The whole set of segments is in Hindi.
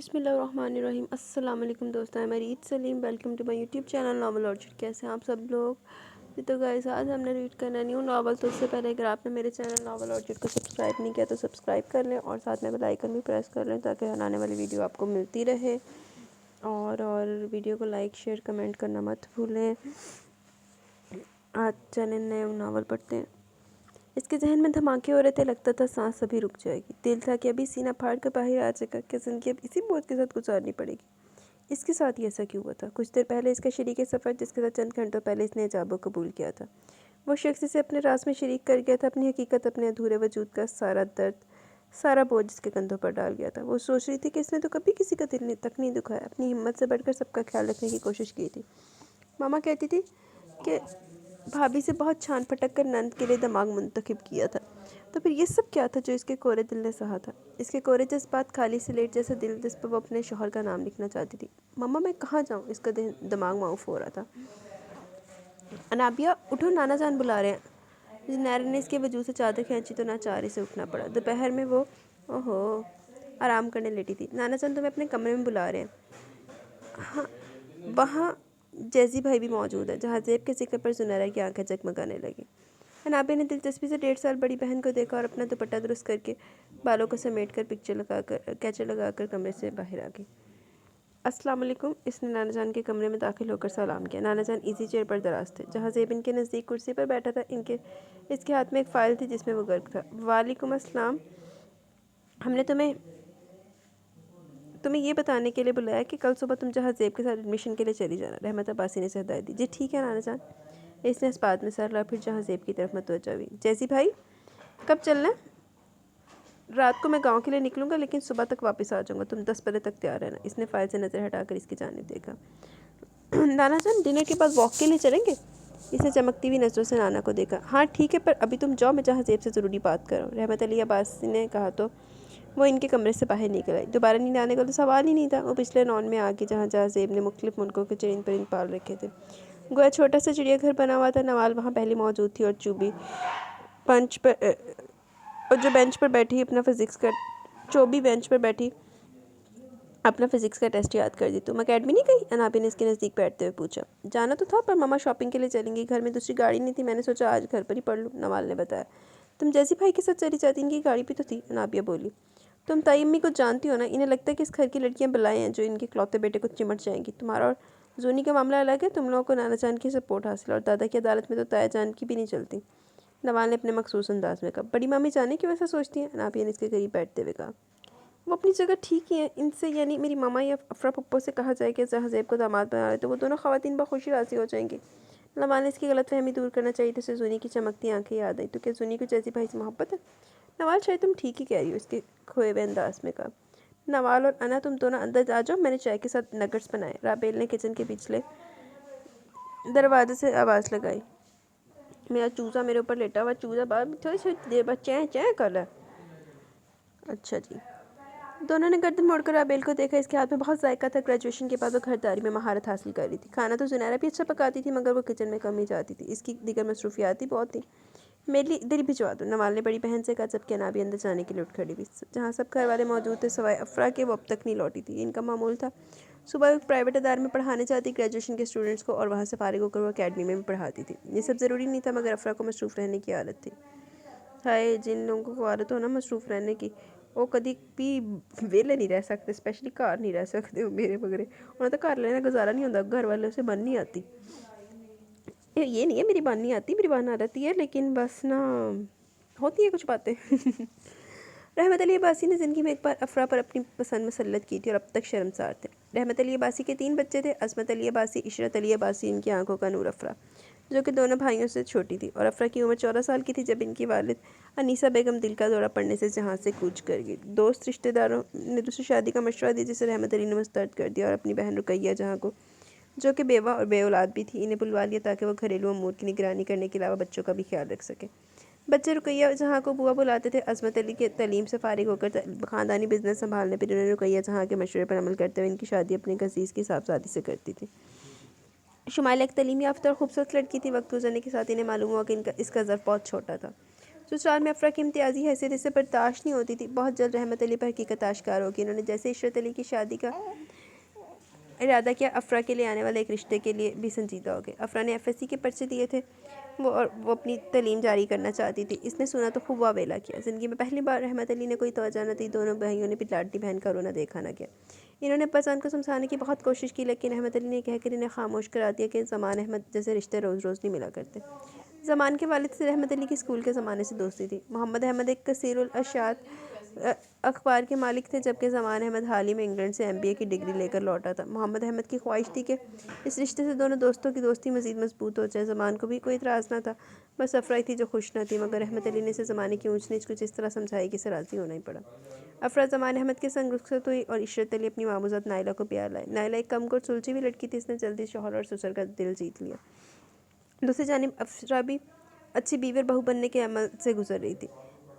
बिस्मिल्लाहिर्रहमानिर्रहीम। अस्सलाम वालेकुम दोस्तों, मैं Reet Saleem. Welcome to my YouTube channel Naval Orchid. कैसे हैं आप सब लोग। तो गाइस आज हमने रीड करना न्यू नावल। तो उससे पहले अगर आपने मेरे चैनल नावल ऑर्चिड को सब्सक्राइब नहीं किया तो सब्सक्राइब कर लें और साथ में बेल आइकन भी प्रेस कर लें ताकि आने वाली वीडियो आपको मिलती रहे। और वीडियो को लाइक शेयर कमेंट करना मत भूलें। आज चलें नए नावल पढ़ते हैं। इसके जहन में धमाके हो रहे थे, लगता था सांस अभी रुक जाएगी। दिल था कि अभी सीना फाड़ कर बाहर आ जाएगा, क्या जिंदगी अब इसी बोझ के साथ गुजारनी पड़ेगी। इसके साथ ही ऐसा क्यों हुआ था। कुछ देर पहले इसका शरीक सफ़र जिसके साथ चंद घंटों पहले इसने इजाबो कबूल किया था, वो शख्स इसे अपने राज में शरीक कर गया था। अपनी हकीकत, अपने अधूरे वजूद का सारा दर्द, सारा बोझ इसके कंधों पर डाल गया था। वो सोच रही थी कि इसने तो कभी किसी का दिल तक नहीं दुखाया, अपनी हिम्मत से बढ़कर सबका ख्याल रखने की कोशिश की थी। मामा कहती थी कि भाभी से बहुत छान पटक कर नंद के लिए दिमाग मुंतखब किया था। तो फिर ये सब क्या था जो इसके कोरे दिल ने सहा था। इसके कोरे जज्बात, खाली स्लेट जैसा दिल जिस पर वो अपने शौहर का नाम लिखना चाहती थी। मम्मा मैं कहाँ जाऊँ, इसका दिमाग माउफ हो रहा था। अनाबिया उठो, नाना जान बुला रहे हैं। नैरन ने इसके वजूद से चादर खींची तो नाचारे से उठना पड़ा। दोपहर में वो ओहो आराम करने लेटी थी। नाना जान तुम्हें अपने कमरे में बुला रहे हैं। हाँ, वहाँ जैजी भाई भी मौजूद है। जहाँ जेब के जिक्र पर सुनहरा की आंखें जगमगाने लगी। अनाबे ने दिलचस्पी से 1.5 साल बड़ी बहन को देखा और अपना दुपट्टा दुरुस्त करके बालों को समेट कर कैचर लगाकर कमरे से बाहर आ गई। अस्सलाम वालेकुम। इसने नाना जान के कमरे में दाखिल होकर सलाम किया। नाना जान इजी चेयर पर दराज थे। जहाँ जेब इनके नज़दीक कुर्सी पर बैठा था, इसके हाथ में एक फ़ाइल थी जिसमें वो गर्क था। वालेकुम अस्सलाम। हमने तुम्हें ये बताने के लिए बुलाया कि कल सुबह तुम जहाँ जेब के साथ एडमिशन के लिए चली जाना। रहमत अब्बासी ने हिदायत दी। जी ठीक है नाना जान। इसने इस बात में सर ला, फिर जहाँ जेब की तरफ मतवज्जा हुई। जैसी भाई कब चलना है। रात को मैं गांव के लिए निकलूंगा, लेकिन सुबह तक वापस आ जाऊंगा। तुम 10 बजे तक तैयार रहना। इसने फाइल से नज़र हटाकर इसकी जानिब देखा। नाना जान डिनर के बाद वॉक के लिए चलेंगे। इसने चमकती हुई नज़रों से नाना को देखा। हाँ ठीक है, पर अभी तुम जाओ, मैं जहाँ जेब से ज़रूरी बात करो। रहमत अली अब्बासी ने कहा तो वो इनके कमरे से बाहर निकल आई। दोबारा नींद आने का तो सवाल ही नहीं था। वो पिछले नॉन में आके जहाँ जहाँ जेब ने मुख्तलिफ मुल्कों के चरिंद परिंद पाल रखे थे। गोया छोटा सा चिड़ियाघर बना हुआ था। नवाल वहाँ पहले मौजूद थी और पंच पर और जो बेंच पर बैठी अपना फिजिक्स का चौबी बेंच पर बैठी अपना फिजिक्स का टेस्ट याद कर दी। तुम अकेडमी नहीं गई। अनाबी ने इसके नज़दीक बैठते हुए पूछा। जाना तो था, पर मामा शॉपिंग के लिए चलेंगी। घर में दूसरी गाड़ी नहीं थी, मैंने सोचा आज घर पर ही पढ़ लूँ। नवाल ने बताया। तुम जैसी भाई के साथ चली जाती, इनकी गाड़ी भी तो थी। अनाबिया बोली। तुम ताई अम्मी को जानती हो ना, इन्हें लगता है कि इस घर की लड़कियां बलाएं हैं जो इनके इकलौते बेटे को चिमट जाएंगी। तुम्हारा और जूनी का मामला अलग है। तुम लोगों को नाना जान की सपोर्ट हासिल और दादा की अदालत में तो ताया जान की भी नहीं चलती। नवाल ने अपने मखसूस अंदाज में कहा। बड़ी मामी जाने की वैसा सोचती हैं। अनाबिया ने इसके करीब बैठते हुए कहा। वो अपनी जगह ठीक ही है। इनसे यानी मेरी मामा या अफरा पप्पो से कहा जाए कि जहाज़ेब को दामाद बना रहे तो वो दोनों ख़वातीन बखुशी राज़ी हो जाएंगी। नवाल ने इसकी गलतफहमी दूर करना चाहिए तो उसे जूनी की चमकती आंखें याद आई। तो क्या जूनी को जैसी भाई से मोहब्बत है। नवाल शायद तुम ठीक ही कह रही हो, इसके खोए हुए अंदाज में कहा। नवाल और अना तुम दोनों अंदर आ जाओ, मैंने चाय के साथ नगट्स बनाए। राबेल ने किचन के पिछले दरवाजे से आवाज़ लगाई। मेरा चूज़ा मेरे ऊपर लेटा हुआ। चूज़ा बाद थोड़ी सी देर बाद चैं चैं कर रहा है। अच्छा जी। दोनों ने गर्दन मोड़कर राबेल को देखा। इसके हाथ में बहुत जायका था। ग्रेजुएशन के बाद वो घरदारी में महारत हासिल कर रही थी। खाना तो जुनैरा भी अच्छा पकाती थी, मगर वो किचन में कम ही जाती थी। इसकी दीगर मसरूफियात ही बहुत थी। मेरे लिए इधर ही भिजवा दो। नवाल ने बड़ी बहन से कहा, जबकि अनाबी अंदर जाने के लिए उठ खड़ी हुई। जहाँ सब घर वाले मौजूद थे सिवाय अफरा के, वो अब तक नहीं लौटी थी। इनका मामूल था सुबह एक प्राइवेट अदारे में पढ़ाने जाती ग्रेजुएशन के स्टूडेंट्स को, और वहाँ से फारिग होकर वो अकेडमी में भी पढ़ाती थी। ये सब ज़रूरी नहीं था, मगर अफरा को मसरूफ़ रहने की आदत थी। हाय, जिन लोगों को आदत हो ना मसरूफ़ रहने की, वो कभी भी वेले नहीं रह सकते, स्पेशली घर नहीं रह सकते। वो मेरे वगैरह उन्हें तो घर लेना गुजारा नहीं होता। घर वालों से बन नहीं आती। ये नहीं है मेरी बात नहीं आती, मेरी बात आ जाती है, लेकिन बस ना होती है कुछ बातें। रहमत अली अब्बासी ने ज़िंदगी में एक बार अफरा पर अपनी पसंद मुसल्लत की थी और अब तक शर्मसार थे। रहमत अली अब्बासी के 3 बच्चे थे। अज़मत अली अब्बासी, इशरत अली अब्बासी, इनकी आंखों का नूर अफरा, जो कि दोनों भाइयों से छोटी थी। और अफरा की उम्र 14 साल की थी जब इनकी वालिद अनीसा बेगम दिल का दौरा पड़ने से जहाँ से कूच कर गई। दोस्त रिश्तेदारों ने दूसरी शादी का मशवरा दिया, जिसे रहमत अली ने मुस्तरद कर दिया और अपनी बहन रुकैया जहाँ को, जो कि बेवा और बे औलाद भी थी, इन्हें बुलवा लिया ताकि वो घरेलू अमूर की निगरानी करने के अलावा बच्चों का भी ख्याल रख सके। बच्चे रुकैया जहाँ को बुआ बुलाते थे। अज़मत अली के तलीम से फारिग होकर ख़ानदानी बिजनेस संभालने पर उन्होंने रुकैया जहाँ के मशवरे पर अमल करते हुए इनकी शादी अपने कसीस की साहबजादी से करती थी। शुमाइला एक तलीम याफ्ता और खूबसूरत लड़की थी। वक्त गुजरने के साथ इन्हें मालूम हुआ कि इसका ज़र्फ़ बहुत छोटा था। ससुराल में अफरा की इम्तियाजी हैसियत इसे बर्दाश्त नहीं होती थी। बहुत जल्द रहमत अली पर हकीकत आश्कार होगी। इन्होंने जैसे इशरत अली की शादी का इरादा किया, अफरा के लिए आने वाले एक रिश्ते के लिए भी संजीदा हो गए। अफरा ने FSC के पर्चे दिए थे वो अपनी तालीम जारी करना चाहती थी। इसने सुना तो खूब वावेला किया। ज़िंदगी में पहली बार रहमत अली ने कोई तवज्जो न दी। दोनों भाइयों ने भी लाडली बहन का रोना देखा न गया। इन्होंने अब्बाजान को समझाने की बहुत कोशिश की, लेकिन रहमत अली ने कहकर इन्हें खामोश करा दिया कि ज़मान अहमद जैसे रिश्ते रोज़ रोज़ नहीं मिला करते। ज़मान के वालिद से रहमत अली की स्कूल के ज़माने से दोस्ती थी। मोहम्मद अहमद एक कसीरुल अशात अखबार के मालिक थे, जबकि ज़मान अहमद हाल ही में इंग्लैंड से MBA की डिग्री लेकर लौटा था। मोहम्मद अहमद की ख्वाहिश थी कि इस रिश्ते से दोनों दोस्तों की दोस्ती मज़ीद मजबूत हो जाए। ज़मान को भी कोई इतराज़ न था, बस अफरा थी जो खुश न थी। मगर रहमत अली ने इसे ज़माने की ऊंच नीच कुछ इस तरह समझाई कि इसे राज़ी होना ही पड़ा। अफरा ज़मान अहमद के संग रुखसत हुई और इशरत अली अपनी मामूज़ात नाइला को प्यार लाई। नाइला एक कमकुर सुलझी हुई लड़की थी। इसने जल्दी शौहर और ससुर का दिल जीत लिया। दूसरी जानिब अफरा भी अच्छी बीवर बहू बनने के अमल से गुजर रही थी।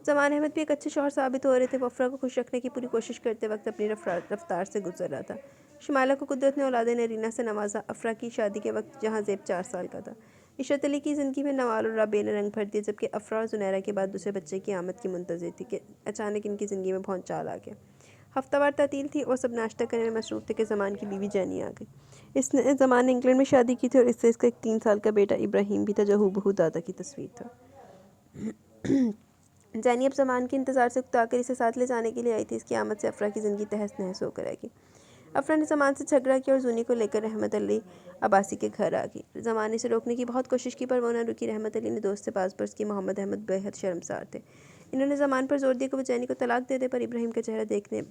ज़मान अहमद भी एक अच्छे शौहर साबित हो रहे थे। वो अफरा को खुश रखने की पूरी कोशिश करते वक्त अपनी रफ्तार से गुजर रहा था। शुमाइला को कुदरत ने औलाद नरीना से नवाजा। अफरा की शादी के वक्त जहाँ ज़ेब 4 साल का था। इशरत अली की ज़िंदगी में नवाल और रबे ने रंग भर दिया, जबकि अफरा और जुनैरा के बाद दूसरे बच्चे की आमद की मुंतज़िर थी कि अचानक इनकी ज़िंदगी में भौंचाल आ गया। हफ्तावार तातील थी और सब नाश्ता करने में मसरूफ़ थे कि ज़मान की बीवी जैनी आ गई। इसने ज़मान ने इंग्लैंड में शादी की थी और इससे इसका एक 3 साल का बेटा इब्राहिम भी था, जो हूबहू दादा की तस्वीर था। जैनी अब ज़मान के इंतज़ार से उकताकर इसे साथ ले जाने के लिए आई थी। इसकी आमद से अफरा की ज़िंदगी तहस नहस होकर आएगी। अफरा ने ज़मान से झगड़ा किया और जूनी को लेकर रहमत अली अब्बासी के घर आ गई। ज़मान ने इसे रोकने की बहुत कोशिश की, पर वो न रुकी। रहमत अली ने दोस्त से पास बरस की। मोहम्मद अहमद बेहद शर्मसार थे। इन्होंने ज़मान पर जोर दिया कि वो जैनी को तलाक दे दे, पर इब्राहिम का चेहरा देखने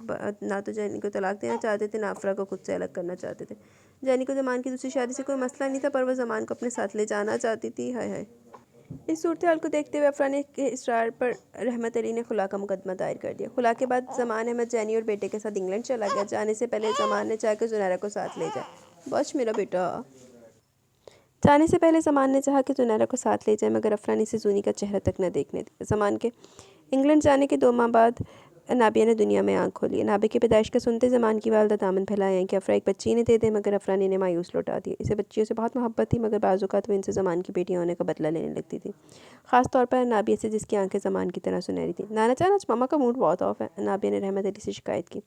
ना तो जैनी को तलाक देना चाहते थे, ना अफरा को खुद से अलग करना चाहते थे। जैनी को ज़मान की दूसरी शादी से कोई मसला नहीं था, पर वह ज़मान को अपने साथ ले जाना चाहती थी। हाय हाय। इस सूरत हाल को देखते हुए अफरा के इसरार पर रहमत अली ने खुला का मुकदमा दायर कर दिया। खुला के बाद ज़मान अहमद जैनी और बेटे के साथ इंग्लैंड चला गया। जाने से पहले ज़मान ने चाहा कि जुनैरा को साथ ले जाए। बस मेरा बेटा। जाने से पहले ज़मान ने चाहा कि जुनैरा को साथ ले जाए, मगर अफरा ने इसे जूनी का चेहरा तक न देखने दिया। ज़मान के इंग्लैंड जाने के 2 माह बाद नाबिया ने दुनिया में आँख खोली। नाबिया की पैदाइश का सुनते ज़मान की वालदा दामन फैलाए हैं कि अफरा एक बच्ची इन्हें दे दे, मगर अफरा ने इन्हें मायूस लौटा दिया। इसे बच्चियों से बहुत मोहब्बत थी, मगर बाज़-औक़ात वो इनसे ज़मान की बेटियाँ होने का बदला लेने लगती थी। ख़ास तौर पर नाबिया से, जिसकी आंखें ज़मान की तरह सुनहरी थी। नाना जान, आज मामा का मूड बहुत ऑफ है, नाबिया ने रहमत अली से शिकायत की।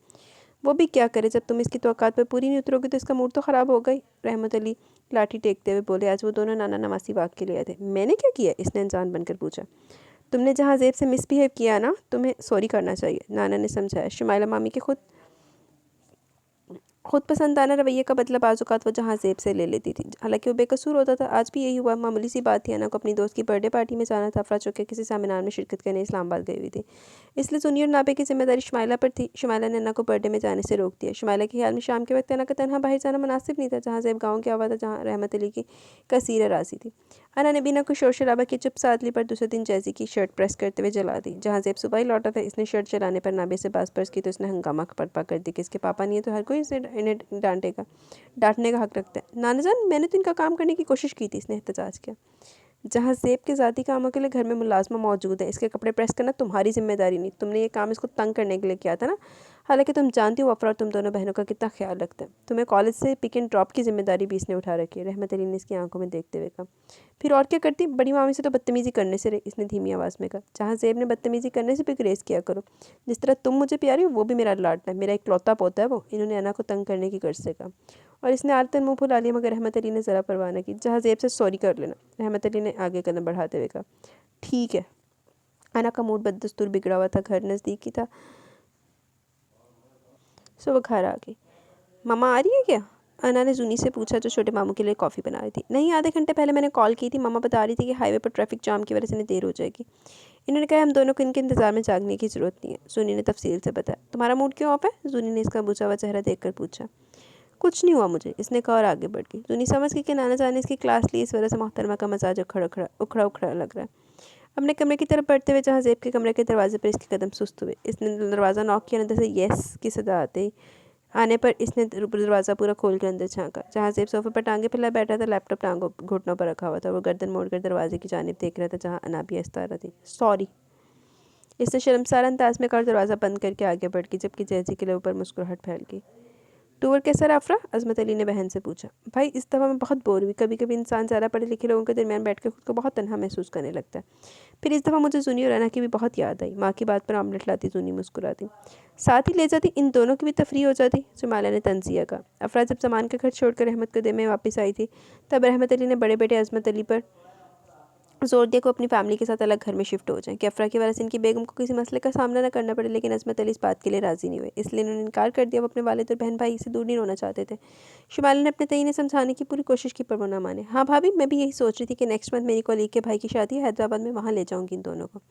वो भी क्या करे, जब तुम इसकी तवक्कात पर पूरी नहीं उतरोगे तो इसका मूड तो ख़राब होगा ही। रहमत अली लाठी टेकते हुए बोले, आज वो दोनों नाना नवासी बाग के लिए आए थे। मैंने क्या किया? इसने अनजान बनकर पूछा। तुमने जहाँ ज़ेब से मिसबिहेव किया ना, तुम्हें सॉरी करना चाहिए, नाना ने समझाया। शुमाइला मामी के खुद पसंदाना रवैये का बदला बाज़-औक़ात वो जहाँ ज़ेब से ले लेती थी, हालांकि वो बेकसूर होता था। आज भी यही हुआ। मामूली सी बात थी। अना को अपनी दोस्त की बर्थडे पार्टी में जाना था। अफरा चुके किसी सेमिनार में शिरकत करने इस्लामाबाद गई हुई थी, इसलिए सुनी और नाबे की जिम्मेदारी शुमाइला पर थी। शुमाइला ने अना को बर्थडे में जाने से रोक दिया। शुमाइला के ख्याल में शाम के वक्त अना का तनहा बाहर जाना मुनासिब नहीं था। जहाँ ज़ेब गाँव के आवा था, जहाँ रहमत अली की कसीर राजी थी। अना ने बिना कुछ शोर शराबा की चुप साध ली, पर दूसरे दिन जैसी की शर्ट प्रेस करते हुए जला दी। जहाँ ज़ेब सुबह ही लौटा था, इसने शर्ट जलाने पर नाबे से बात पर्स की तो इसने हंगामा बर्पा कर दी कि इसके पापा नहीं है तो हर कोई इसे इन्हें डांटने का हक रखता है। नाना जान, मैंने तो इनका काम करने की कोशिश की थी, इसने एहतजाज किया। जहाँ ज़ेब के ज़ाती कामों के लिए घर में मुलाजमा मौजूद है, इसके कपड़े प्रेस करना तुम्हारी जिम्मेदारी नहीं। तुमने ये काम इसको तंग करने के लिए किया था ना। हालांकि तुम जानती हो अफरा और तुम दोनों बहनों का कितना ख्याल रखता है। तुम्हें कॉलेज से पिक एंड ड्रॉप की जिम्मेदारी भी इसने उठा रखी है, रहमत अली ने इसकी आंखों में देखते हुए कहा। फिर और क्या करती? बड़ी मामी से तो बदतमीज़ी करने से रही, इसने धीमी आवाज़ में कहा। जहाँ ज़ेब ने बदतमीज़ी करने से भी ग्रेस किया करो। जिस तरह तुम मुझे प्यारी हो, वो भी मेरा लाडला है, मेरा एक लौता पोता है वो, इन्होंने अना को तंग करने की गर्ज से कहा। और इसने आलतन मुँह फुला लिया, मगर रहमत अली ने ज़रा परवाह न की। जहाँ ज़ेब से सॉरी कर लेना, रहमत अली ने आगे कदम बढ़ाते हुए कहा। ठीक है। अना का मूड बददस्तूर बिगड़ा हुआ था। घर नज़दीक ही था, सो वो घर आ गई। मामा आ रही है क्या? अना ने जूनी से पूछा, जो छोटे मामू के लिए कॉफ़ी बना रही थी। नहीं, आधे घंटे पहले मैंने कॉल की थी। मामा बता रही थी कि हाईवे पर ट्रैफिक जाम की वजह से इन्हें देर हो जाएगी। इन्होंने कहा हम दोनों को इनके इंतज़ार में जागने की ज़रूरत नहीं है। जूनी ने तफसील से बताया। तुम्हारा मूड क्यों ऑफ है? जूनी ने इसका बुझा हुआ चेहरा देखकर पूछा। कुछ नहीं हुआ मुझे, इसने कहा और आगे बढ़ गई। जूनी समझ गई कि नाना जाने इसकी क्लास ली, इस वजह से मोहतरमा का मजाज उखड़ा लग रहा है। अपने कमरे की तरफ बढ़ते हुए जहाँ ज़ेब के कमरे के दरवाजे पर इसके कदम सुस्त हुए, इसने दरवाज़ा नॉक किया। अंदर से येस की सदा आने पर इसने दरवाज़ा पूरा खोल कर अंदर झांका। जहाँ ज़ेब सोफे पर टांगे फैला बैठा था, लैपटॉप टांगों घुटनों पर रखा हुआ था। वो गर्दन मोड़कर दरवाजे की जानिब देख रहा था, जहाँ अनाबिया इस्तारा थी। सॉरी, इसने शर्मसार अंदाज में कर दरवाज़ा बंद करके आगे बढ़ गई, जबकि जैजी के लिए ऊपर मुस्कुराहट फैल गई। टूर कैसा रहा अफरा? अजमत अली ने बहन से पूछा। भाई इस दफ़ा मैं बहुत बोर हुई। कभी कभी इंसान ज़्यादा पढ़े लिखे लोगों के दरमियान बैठ कर खुद को बहुत तन्हा महसूस करने लगता है। फिर इस दफ़ा मुझे जूनी और अना की भी बहुत याद आई। माँ की बात पर ऑमलेट लाती जूनी मुस्कुराती, साथ ही ले जाती, इन दोनों की भी तफरी हो जाती, सुमाला ने तंजिया कहा। अफरा जब सामान का घर छोड़कर रहमत कदे में वापस आई थी तब रहमत अली ने बड़े बेटे अजमत अली पर जोर दिया को अपनी फैमिली के साथ अलग घर में शिफ्ट हो जाए कि अफरा की वजह से इनकी बेगम को किसी मसले का सामना न करना पड़े। लेकिन अजमत अली इस बात के लिए राज़ी नहीं हुए, इसलिए उन्होंने इनकार कर दिया। वो अपने वालिद और बहन भाई से दूर नहीं होना चाहते थे। शुमाली ने अपने तईने समझाने की पूरी कोशिश की पर वो ना माने। हाँ भाभी, मैं भी यही सोच रही थी कि नेक्स्ट मंथ मेरी कॉलीग के भाई की शादी है हैदराबाद में, वहाँ ले जाऊँगी इन दोनों को।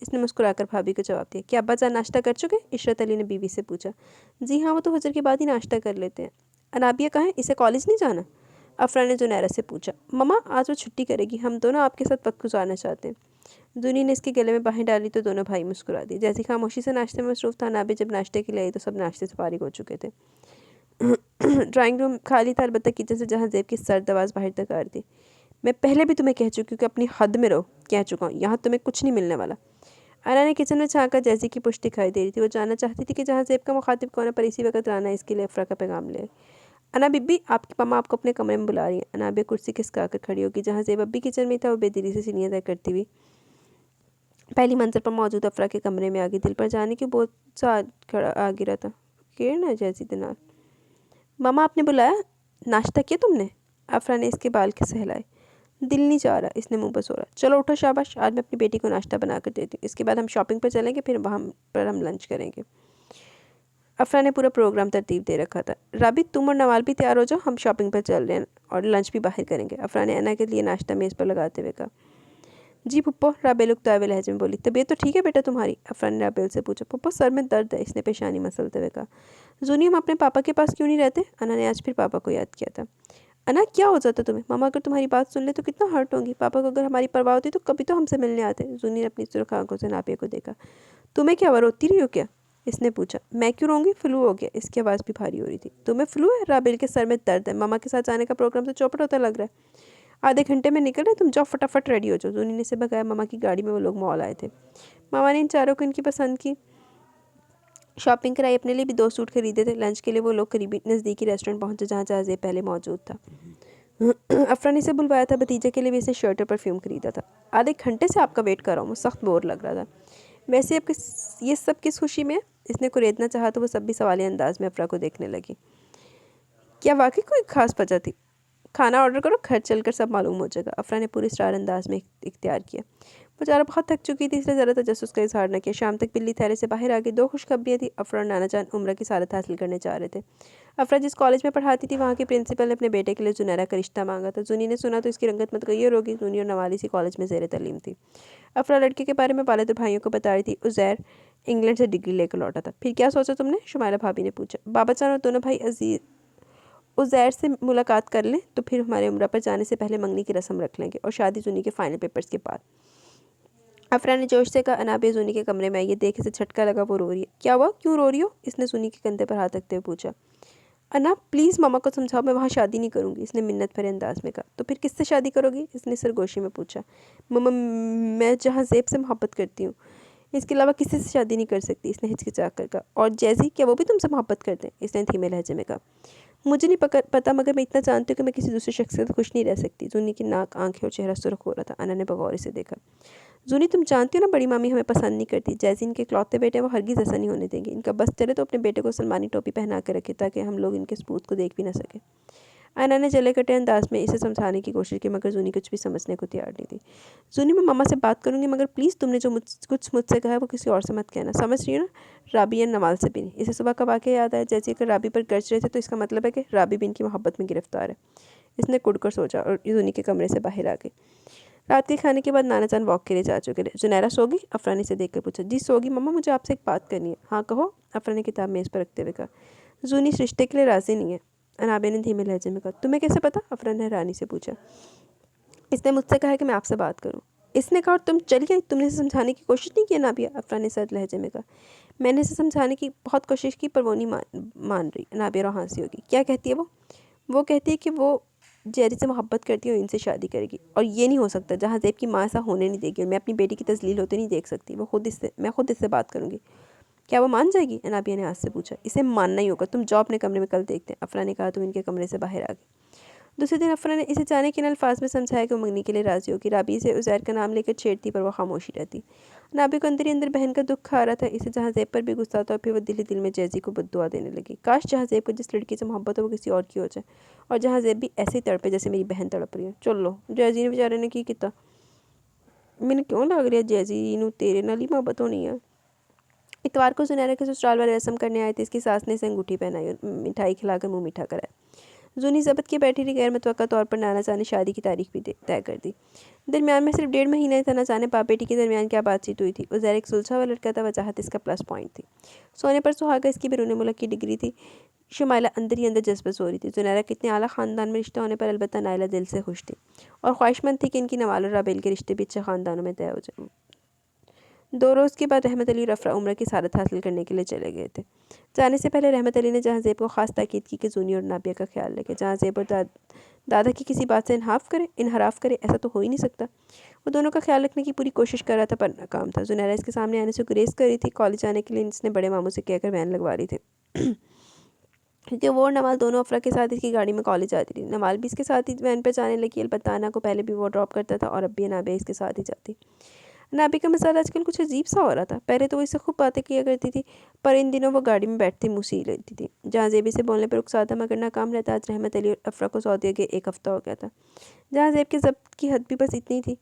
इसने मुस्कुराकर भाभी को जवाब दिया। क्या अब्बा जान नाश्ता कर चुके? इशरत अली ने बीवी से पूछा। जी हाँ, वो तो फजर के बाद ही नाश्ता कर लेते हैं। अनाबिया कहाँ है? इसे कॉलेज नहीं जाना? अफरा ने जुनैरा से पूछा। मम्मा आज वो छुट्टी करेगी, हम दोनों आपके साथ वक्त गुजारना चाहते हैं। जूनी ने इसके गले में बाहें डाली तो दोनों भाई मुस्कुरा दिए। जैसी खामोशी से नाश्ते में मसरूफ़ था, नाबे जब नाश्ते के लिए आई तो सब नाश्ते से फारिग हो चुके थे। ड्राइंग रूम खाली था, अलबत्ता किचन से जहाँ जेब की सर्द आवाज़ बाहर तक आ रही थी। मैं पहले भी तुम्हें कह चुकी हूँ कि अपनी हद में रहो, कह चुका हूँ, यहाँ तुम्हें कुछ नहीं मिलने वाला। अना ने किचन में झाँका, जैसी की पुष्ट दिखाई दे रही थी। वो जानना चाहती थी कि जहाँ जेब का मुखातिब कौन है, पर इसी वक्त राना इसके लिए अफरा का पैगाम ले। अना बिब्बी, आपकी मम्मा आपको अपने कमरे में बुला रही है। अनाबिया कुर्सी खिसका कर खड़ी होगी। जहाँ जेब अब्बी किचन में था, वो बेदिली से सीढ़ियाँ तय करती हुई पहली मंजिल पर मौजूद अफरा के कमरे में आ गई। दिल पर जाने की बहुत सा खड़ा आ गिरा था। किरण है जैसी दिनार। मामा आपने बुलाया? नाश्ता किया तुमने? अफरा ने इसके बाल के सहलाए। दिल नहीं चाह रहा, इसने मुंह पर सोरा। चलो उठो, शाबाश, आज मैं अपनी बेटी को नाश्ता बना कर देती हूँ। इसके बाद हम शॉपिंग पर चलेंगे, फिर वहाँ पर हम लंच करेंगे। अफरा ने पूरा प्रोग्राम तरतीब दे रखा था। राबी, तुम और नवाल भी तैयार हो जाओ, हम शॉपिंग पर चल रहे हैं और लंच भी बाहर करेंगे। अफरा ने अना के लिए नाश्ता मेज़ पर लगाते हुए कहा। जी पुप्पो, राबेल उकतावे लहजे में बोली। तबीयत तो ठीक है बेटा तुम्हारी? अफरा ने राबेल से पूछा। पुप्पो सर में दर्द है, इसने पेशानी मसलते हुए कहा। जूनी, हम अपने पापा के पास क्यों नहीं रहते? अना ने आज फिर पापा को याद किया था। अना क्या हो जाता तुम्हें? मामा अगर तुम्हारी बात सुन ले तो कितना हर्ट होंगी। पापा को अगर हमारी परवाह होती तो कभी तो हमसे मिलने आते। जूनी ने अपनी सुर्ख आंखों से नापिया को देखा। तुम्हें क्या हुआ, रोती रही हो क्या? इसने पूछा। मैं क्यों रोऊंगी, फ्लू हो गया। इसकी आवाज़ भी भारी हो रही थी। तुम्हें फ्लू है? राबेल के सर में दर्द है। मामा के साथ जाने का प्रोग्राम तो चौपट होता लग रहा है। आधे घंटे में निकल रहे, तुम जाओ फटाफट रेडी हो जाओ। जूनी ने से भगाया। मामा की गाड़ी में वो लोग मॉल आए थे। मामा ने इन चारों को इनकी पसंद की शॉपिंग कराई, अपने लिए भी 2 सूट खरीदे थे। लंच के लिए वो लोग करीबी नज़दीकी रेस्टोरेंट पहुंचे जहाँ जहाज़ पहले मौजूद था। अफरा ने इसे बुलवाया था, भतीजे के लिए भी इसे शर्ट और परफ्यूम खरीदा था। आधे घंटे से आपका वेट कर रहा हूँ, मुझे सख्त बोर लग रहा था। वैसे अब ये सब किस खुशी में? इसने कुरेदना चाहा तो वो सब भी सवालिया अंदाज में अफरा को देखने लगी। क्या वाकई कोई खास वजह थी? खाना ऑर्डर करो, घर चलकर सब मालूम हो जाएगा। अफरा ने पूरे इसरार अंदाज में इख्तियार किया। बेचारा बहुत थक चुकी थी, इसलिए ज़रा तजस्सुस का इजहार न किया। शाम तक बिल्ली थैले से बाहर आ गई। 2 खुशखबरियाँ थी। अफरा और नाना जान उम्र की सारत हासिल करने जा रहे थे। अफरा जिस कॉलेज में पढ़ाती थी, वहाँ के प्रिंसिपल ने अपने बेटे के लिए जुनैरा का रिश्ता मांगा था। जूनी ने सुना तो इसकी रंगत मतगैर होगी। जूनी और नवाल इसी कॉलेज में ज़ेर तलीम थी। अफरा लड़के के बारे में वालिद और भाइयों को बता रही थी। उज़ैर इंग्लैंड से डिग्री लेकर लौटा था। फिर क्या सोचा तुमने? शुमाइला भाभी ने पूछा। बाबा जान और दोनों भाई अजीज उज़ैर से मुलाकात कर लें तो फिर हमारे उम्रा पर जाने से पहले मंगनी की रस्म रख लेंगे और शादी जूनी के फाइनल पेपर्स के बाद। अफरा ने जोश से कहा। अनाबिया जूनी के कमरे में आई। ये देख इसे झटका लगा, वो रो रही है। क्या हुआ, क्यों रो रही हो? इसने जूनी के कंधे पर हाथ रखते हुए पूछा। अना प्लीज़ मामा को समझाओ, मैं वहाँ शादी नहीं करूँगी। इसने मिन्नत भरे अंदाज में कहा। तो फिर किससे शादी करोगी? इसने सरगोशी में पूछा। मम्मा, मैं जहाँ जेब से मोहब्बत करती हूँ, इसके अलावा किसी से शादी नहीं कर सकती। इसने हिचकिचा कर कहा। और जैजी, क्या वो भी तुमसे मोहब्बत करते हैं? इसने धीमे लहजे में कहा। मुझे नहीं पता, मगर मैं इतना जानती हूँ कि मैं किसी दूसरे शख्स से खुश नहीं रह सकती। जूनी की नाक, आंखें और चेहरा सुर्ख हो रहा था। अना ने बगौर से देखा। जूनी, तुम जानती हो ना, बड़ी मामी हमें पसंद नहीं करती। जैसे इनके इकलौते बेटे, वो हरगिज़ ऐसा नहीं होने देंगे। इनका बस चले तो अपने बेटे को सलमानी टोपी पहना कर रखे, ताकि हम लोग इनके सबूत को देख भी ना सके। अना ने जले कटे अंदाज में इसे समझाने की कोशिश की, मगर जूनी कुछ भी समझने को तैयार नहीं थी। जूनी, मैं मामा से बात करूँगी, मगर प्लीज़ तुमने जो कुछ मुझसे कहा है वो किसी और से मत कहना, समझ रही हो ना? राबी या नवाल से भी नहीं। इसे सुबह का वाक़या याद आया। जैसे अगर राबी पर गरज रहे थे तो इसका मतलब है कि राबी भी इनकी मोहब्बत में गिरफ्तार है। इसने कुड़कर सोचा और जूनी के कमरे से बाहर आ गई। रात के खाने के बाद नाना जान वॉक के लिए जा चुके थे। जुनैरा सोगी? अफरा ने इसे देखकर पूछा। जी सोगी मम्मा, मुझे आपसे एक बात करनी है। हाँ कहो, अफरा ने किताब मेज़ पर रखते हुए कहा। जूनी इस रिश्ते के लिए राज़ी नहीं है। अनाबे ने धीमे लहजे में कहा। तुम्हें कैसे पता? अफरा ने हैरानी से पूछा। इसने मुझसे कहा कि मैं आपसे बात करूं। इसने कहा और तुम चली गई? तुमने इसे समझाने की कोशिश नहीं की? अनाबिया, अफरा ने सर्द लहजे में कहा। मैंने इसे समझाने की बहुत कोशिश की, पर वो नहीं मान रही। अनाबिया रो हंसी होगी। क्या कहती है वो? वो कहती है कि वो जेरी से मोहब्बत करती है और इनसे शादी करेगी, और ये नहीं हो सकता। जहाँ ज़ेब की माँ ऐसा होने नहीं देगी, और मैं अपनी बेटी की तस्लील होते नहीं देख सकती। मैं खुद इससे बात करूँगी। क्या वो मान जाएगी? अनाबिया ने हाथ से पूछा। इसे मानना ही होगा, तुम जाओ अपने कमरे में, कल देखते हैं। अफरा ने कहा। तुम इनके कमरे से बाहर आ गई। दूसरे दिन अफरा ने इसे जाने के अल्फाज में समझाया कि वो मंगनी के लिए राजी होगी। राबी से उज़ैर का नाम लेकर छेड़ती पर वो खामोशी रहती। नाबी को अंदर ही अंदर बहन का दुख खा रहा था। इसे जहाज़ेब पर भी गुस्सा था और फिर वो दिल ही दिल में जैजी को बद्दुआ देने लगी। काश जहाज़ेब को जिस लड़की से मोहब्बत हो वो किसी और की हो जाए और जहाज़ेब भी ऐसे ही तड़पे जैसे मेरी बहन तड़प रही है। चलो, जैजी ने बेचारे ने की किता। मैंने क्यों लग रहा है जैजी नू तेरे नाल ही मोहब्बत होनी है। इतवार को सुनहरा के ससुराल वाले रस्म करने आए थे। इसकी सास ने इसे अंगूठी पहनाई और मिठाई खिलाकर मुंह मीठा कराया। जूनी ज़बत के बैठी रही। गैर मुतवक्का तौर पर नाना जान ने शादी की तारीख भी तय कर दी। दरमियान में सिर्फ 1.5 महीने था। ना जाने बाप बेटी के दरमियान क्या बातचीत हुई थी। उज़ैर एक सुलझा हुआ लड़का था। वजाहत इसका प्लस पॉइंट थी। सोने पर सुहागा इसकी बैरून मुल्क की डिग्री थी। शुमाइला अंदर ही अंदर जज्बस हो रही थी। जुनैरा कितने आला ख़ानदान में रिश्ते होने पर अलबत्ता नाइला दिल से खुश थी और ख्वाहिशमंद थी कि इनकी नवाल और राबेल के रिश्ते भी अच्छे ख़ानदानों में तय हो जाए। 2 रोज़ के बाद रहमत अली और अफरा उम्र की सादत हासिल करने के लिए चले गए थे। जाने से पहले रहमत अली ने जहाज़ेब को ख़ास ताकीद की कि जूनी और नाबिया का ख्याल रखे। जहाज़ेब और दादा की किसी बात से इनहराफ करे ऐसा तो हो ही नहीं सकता। वो दोनों का ख्याल रखने की पूरी कोशिश कर रहा था पर नाकाम था। जुनैरा इसके सामने आने से गुरेज कर रही थी। कॉलेज जाने के लिए इसने बड़े मामू से कहकर वैन लगवा रही थी क्योंकि वो और नवाल दोनों अफरा के साथ इसकी गाड़ी में कॉलेज जाती थी। नवाल भी इसके साथ ही वैन पर जाने लगी। अलबत्ता अना को पहले भी वो ड्रॉप करता था और अब भी नाबिया इसके साथ ही जाती। नाबी का मिसाल आजकल कुछ अजीब सा हो रहा था। पहले तो वो इससे खूब बातें किया करती थी पर इन दिनों वो गाड़ी में बैठती मुँह सी लेती थी। जहाँ जेबी से बोलने पर रुखसाता मगर नाकाम रहता। आज रहमत अली और अफरा को सऊदी के 1 हफ़्ता हो गया था। जहाँ जेब के ज़ब्त की हद भी बस इतनी थी।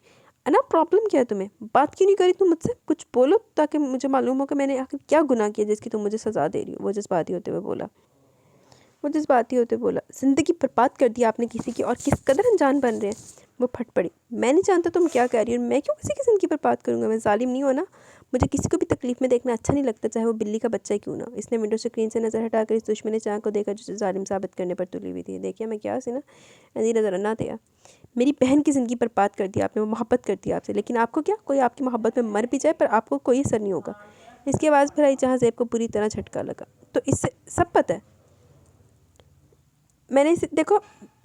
अना, प्रॉब्लम क्या है तुम्हें? बात क्यों नहीं करी तुम मुझसे? कुछ बोलो ताकि मुझे मालूम हो कि मैंने आखिर क्या गुनाह किया जिसकी तुम मुझे सज़ा दे रही हो। वो जज्बाती होते बोला। ज़िंदगी बर्बाद कर दी आपने किसी की और किस कदर अनजान बन रहे हैं। वो फट पड़ी। मैं नहीं जानता तुम क्या कह रही हो। मैं क्यों किसी की ज़िंदगी बर्बाद करूँगा? मैं जालिम नहीं हो ना। मुझे किसी को भी तकलीफ में देखना अच्छा नहीं लगता, चाहे वो बिल्ली का बच्चा ही क्यों ना। इसने विंडो स्क्रीन से नज़र हटाकर इस दुश्मनी चाह को देखा जो जालिम साबित करने पर तुली हुई थी। देखिए मैं क्या सी ना ऐसी नज़र ना दिया। मेरी बहन की ज़िंदगी बर्बाद कर दी आपने। वो मोहब्बत करती है आपसे, लेकिन आपको क्या, कोई आपकी मोहब्बत में मर भी जाए पर आपको कोई असर नहीं होगा। इसकी आवाज़ फिर आई जहाँ जेब को पूरी तरह झटका लगा। तो इससे सब पता है। मैंने इसे देखो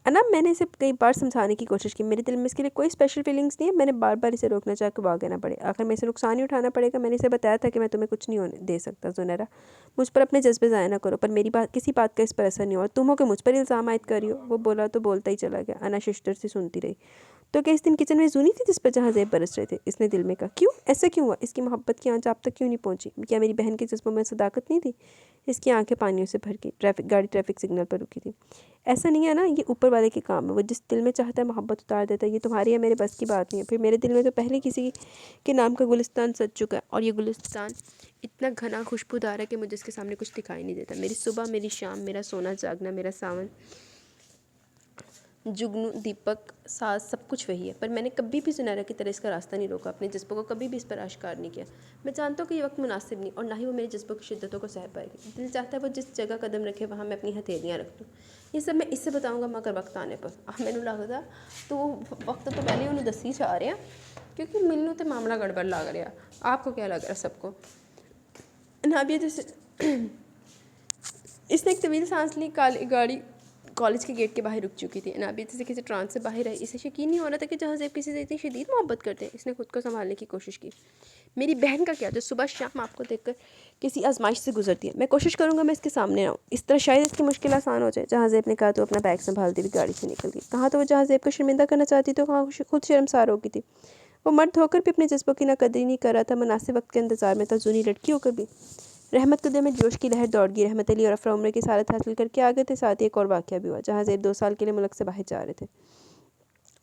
मैंने इसे कई बार समझाने की कोशिश की। मेरे दिल में इसके लिए कोई स्पेशल फीलिंग्स नहीं है। मैंने बार बार इसे रोकना चाहा कि वो आगे ना बढ़े। आखिर में इसे नुकसान ही उठाना पड़ेगा। मैंने इसे बताया था कि मैं तुम्हें कुछ नहीं होने दे सकता जुनैरा। मुझ पर अपने जज्बे ज़ाया ना करो। पर मेरी बात किसी बात का इस पर असर नहीं हुआ। तुम हो कि मुझ पर इल्ज़ाम आयद कर रही हो। वो बोला तो बोलता ही चला गया। अना शिश्तर से सुनती रही। तो क्या इस दिन किचन में जूनी थी जिस पर जहाँ जेब बरस रहे थे? इसने दिल में कहा। क्यों, ऐसा क्यों हुआ? इसकी मोहब्बत की आंच आप तक क्यों नहीं पहुंची? क्या मेरी बहन के जज्बों में सदाकत नहीं थी? इसकी आंखें पानियों से भर गई। गाड़ी ट्रैफिक सिग्नल पर रुकी थी। ऐसा नहीं है ना, ये ऊपर वाले के काम है। वो जिस दिल में चाहता है मोहब्बत उतार देता है। ये तुम्हारी या मेरे बस की बात नहीं है। फिर मेरे दिल में तो पहले किसी के नाम का गुलिस्तान सज चुका है और ये गुलिस्तान इतना घना खुशबूदार है कि मुझे इसके सामने कुछ दिखाई नहीं देता। मेरी सुबह, मेरी शाम, मेरा सोना जागना, मेरा सावन, जुगनू, दीपक, सास, सब कुछ वही है। पर मैंने कभी भी सुनहरा की तरह इसका रास्ता नहीं रोका। अपने जज्बों को कभी भी इस पर आश्कार नहीं किया। मैं जानता हूँ कि ये वक्त मुनासिब नहीं और ना ही वो मेरे जज्बों की शिद्दतों को सह पाएगी। दिल चाहता है वो जिस जगह कदम रखे वहाँ मैं अपनी हथेलियाँ रख दूँ। ये सब मैं इससे बताऊँगा मगर वक्त आने पर। मैंने लगता तो वक्त तो पहले उन्हें दसी जा रहे हैं क्योंकि मिलने तो मामला गड़बड़ लग रहा। आपको क्या लग रहा है सबको? नाबिया जैसे इसने एक तवील सांस ली। गाड़ी कॉलेज के गेट के बाहर रुक चुकी थी। नाबिया जैसे किसी ट्रांस से बाहर आई। इसे यकीन नहीं हो रहा था कि जहाज़ेब किसी से इतनी शदीद मोहब्बत करते हैं। इसने खुद को संभालने की कोशिश की। मेरी बहन का क्या जो सुबह शाम आपको देखकर किसी आजमाइश से गुजरती है। मैं कोशिश करूँगा मैं इसके सामने आऊँ, इस तरह शायद इसकी मुश्किल आसान हो जाए। जहाज़ेब ने कहा तो अपना बैग संभालती हुई गाड़ी से निकल गई। कहाँ तो वो जहाज़ेब को शर्मिंदा करना चाहती तो कहाँ खुद शर्मसार हो गई थी। वो मर्द होकर भी अपने जज्बों की नाकदरी नहीं कर रहा था। मुनासिब वक्त के इंतजार में था। जूनी लड़की होकर भी रहमत के दिल में जोश की लहर दौड़ गई। रहमत अली और अफरा उम्र की सालत हासिल करके आ गए थे। साथ ही एक और वाक़या भी हुआ। जहाज़ेब 2 साल के लिए मुल्क से बाहर जा रहे थे।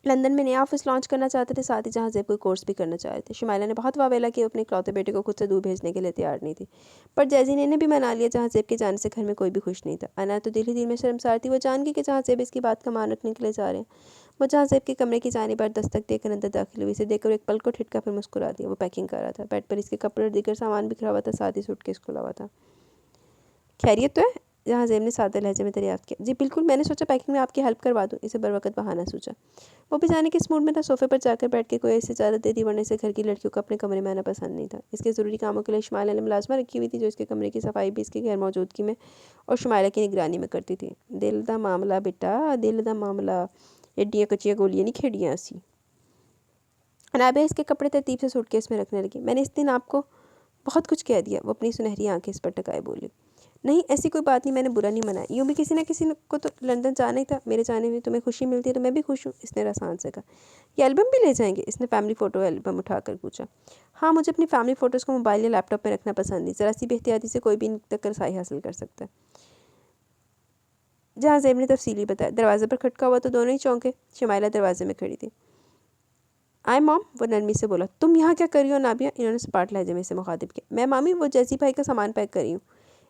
लंदन में नया ऑफिस लॉन्च करना चाहते थे। साथ ही जहाज़ेब कोई कोर्स भी करना चाह रहे थे। शुमाइला ने बहुत वावेला कि अपने इकलौते बेटे को खुद से दूर भेजने के लिए तैयार नहीं थी। पर जैजी ने भी मना लिया। जहाज़ेब के जाने से घर में कोई भी खुश नहीं था। अना तो दिल ही दिल में शर्मसार थी। वो जान गई कि जहाज़ेब इसकी बात का मान रखने के लिए जा रहे हैं। वो जहाज़ेब के कमरे की जानिब पर दस्तक देकर अंदर दाखिल हुई। इसे देखकर एक पल को ठिठका फिर मुस्कुरा दिया। वो पैकिंग कर रहा था। बेड पर इसके कपड़े और दीगर सामान बिखरा हुआ था। साथ ही सूटकेस खुला हुआ था। खैरियत तो है? जहाज़ेब ने सादे लहजे में दरियाफ्त किया। जी बिल्कुल, मैंने सोचा पैकिंग में आपकी हेल्प करवा दूँ। इसे बरवकत बहाना सूझा। वो भी जाने के इस मूड में था। सोफे पर जाकर बैठ के कोई ऐसी इजाज़त दे दी वरना इसे घर की लड़कियों को अपने कमरे में आना पसंद नहीं था। इसके ज़रूरी कामों के लिए शुमाइला ने मुलाजमा रखी हुई थी जो इसके कमरे की सफाई भी इसकी गैर मौजूदगी में और शुमाइला की निगरानी में करती थी। दिल दा मामला बेटा, दिल दा मामला, एड्डियाँ कच्चियाँ गोलियाँ नहीं खेड़ियाँ असी। अनाबिया इसके कपड़े तरतीब से सूटकेस में रखने लगी। मैंने इस दिन आपको बहुत कुछ कह दिया, वो अपनी सुनहरी आंखें इस पर टकाए बोली। नहीं, ऐसी कोई बात नहीं, मैंने बुरा नहीं मनाया, यूँ भी किसी न किसी को तो लंदन जाना ही था, मेरे जाने में तुम्हें खुशी मिलती है तो मैं भी खुश हूँ, इसने रसान से कहा। ये एल्बम भी ले जाएंगे? इसने फैमिली फ़ोटो एल्बम उठाकर पूछा। हाँ, मुझे अपनी फैमिली फ़ोटोज़ को मोबाइल या लैपटॉप में रखना पसंद नहीं, ज़रा सी बेहतियाती से कोई भी इन तक रसाई हासिल कर सकता है। जहाँ ज़ेब ने तफसीली बताया। दरवाजे पर खटका हुआ तो दोनों ही चौंके। शमाइला दरवाजे में खड़ी थी। आए मॉम, वो नरमी से बोला। तुम यहाँ क्या कर रही हो नाबिया? इन्होंने सपाट लहजे में से मुखातिब किया। मैं मामी, वो जैसी भाई का सामान पैक कर रही हूँ।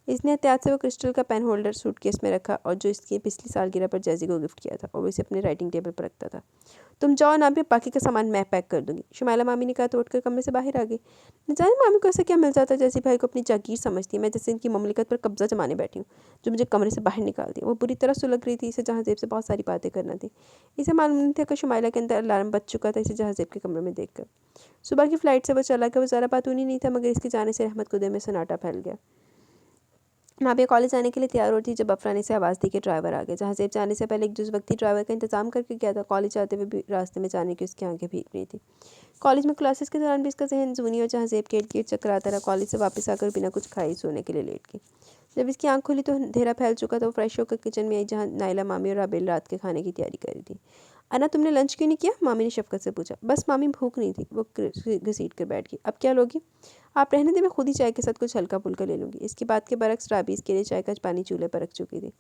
इसने एहतियात से वो क्रिस्टल का पेन होल्डर सूटकेस में रखा और जो इसकी पिछली सालगिरह पर जैसी को गिफ्ट किया था और वो इसे अपने राइटिंग टेबल पर रखता था। तुम जाओ नाबिया, बाकी का सामान मैं पैक कर दूंगी, शुमाइला मामी ने कहा तो उठकर कमरे से बाहर आ गई। न जाने मामी को ऐसा क्या मिल जाता है, जैसी भाई को अपनी जागीर समझती है, मैं जैसे इनकी ममलिकत पर कब्जा जमाने बैठी हूँ, जो मुझे कमरे से बाहर निकाल दिया। वो बुरी तरह सुलग रही थी, इसे जहाज़ेब से बहुत सारी बातें करना थी। इसे मालूम नहीं था कि शुमाइला के अंदर अलार्म बज चुका था, इसे जहाज़ेब के कमरे में देखकर। सुबह की फ़्लाइट से वो चला गया, वो ज़रा बातूनी नहीं था, मगर इसके जाने से रहमत को दिल में सन्नाटा फैल गया। नाबिया कॉलेज आने के लिए तैयार होती जब अफरा ने इसे आवाज़ दी कि ड्राइवर आ गया। जहाज़ेब जाने से पहले एक जिस वक्ती ड्राइवर का इंतजाम करके गया था, कॉलेज आते हुए भी रास्ते में जाने की उसकी आंखें भीग रही थी। कॉलेज में क्लासेस के दौरान भी इसका जहन जूनी और जहाज़ेब के इर्द गिर्द चकराता रहा। कॉलेज से वापस आकर बिना कुछ खाए सोने के लिए लेट गई। जब इसकी आंख खुली तो अंधेरा फैल चुका था। वो फ्रेश होकर किचन में आई, जहाँ नाइला मामी और राबेल रात के खाने की तैयारी कर रही थी। अना, तुमने लंच क्यों नहीं किया? मामी ने शफकत से पूछा। बस मामी, भूख नहीं थी, वो घसीट कर बैठ गई। अब क्या लोगी? आप रहने दे, मैं खुद ही चाय के साथ कुछ हल्का फुल्का ले लूँगी। इसकी बात के बरक्स राबी इसके लिए चाय का पानी चूल्हे पर रख चुकी थी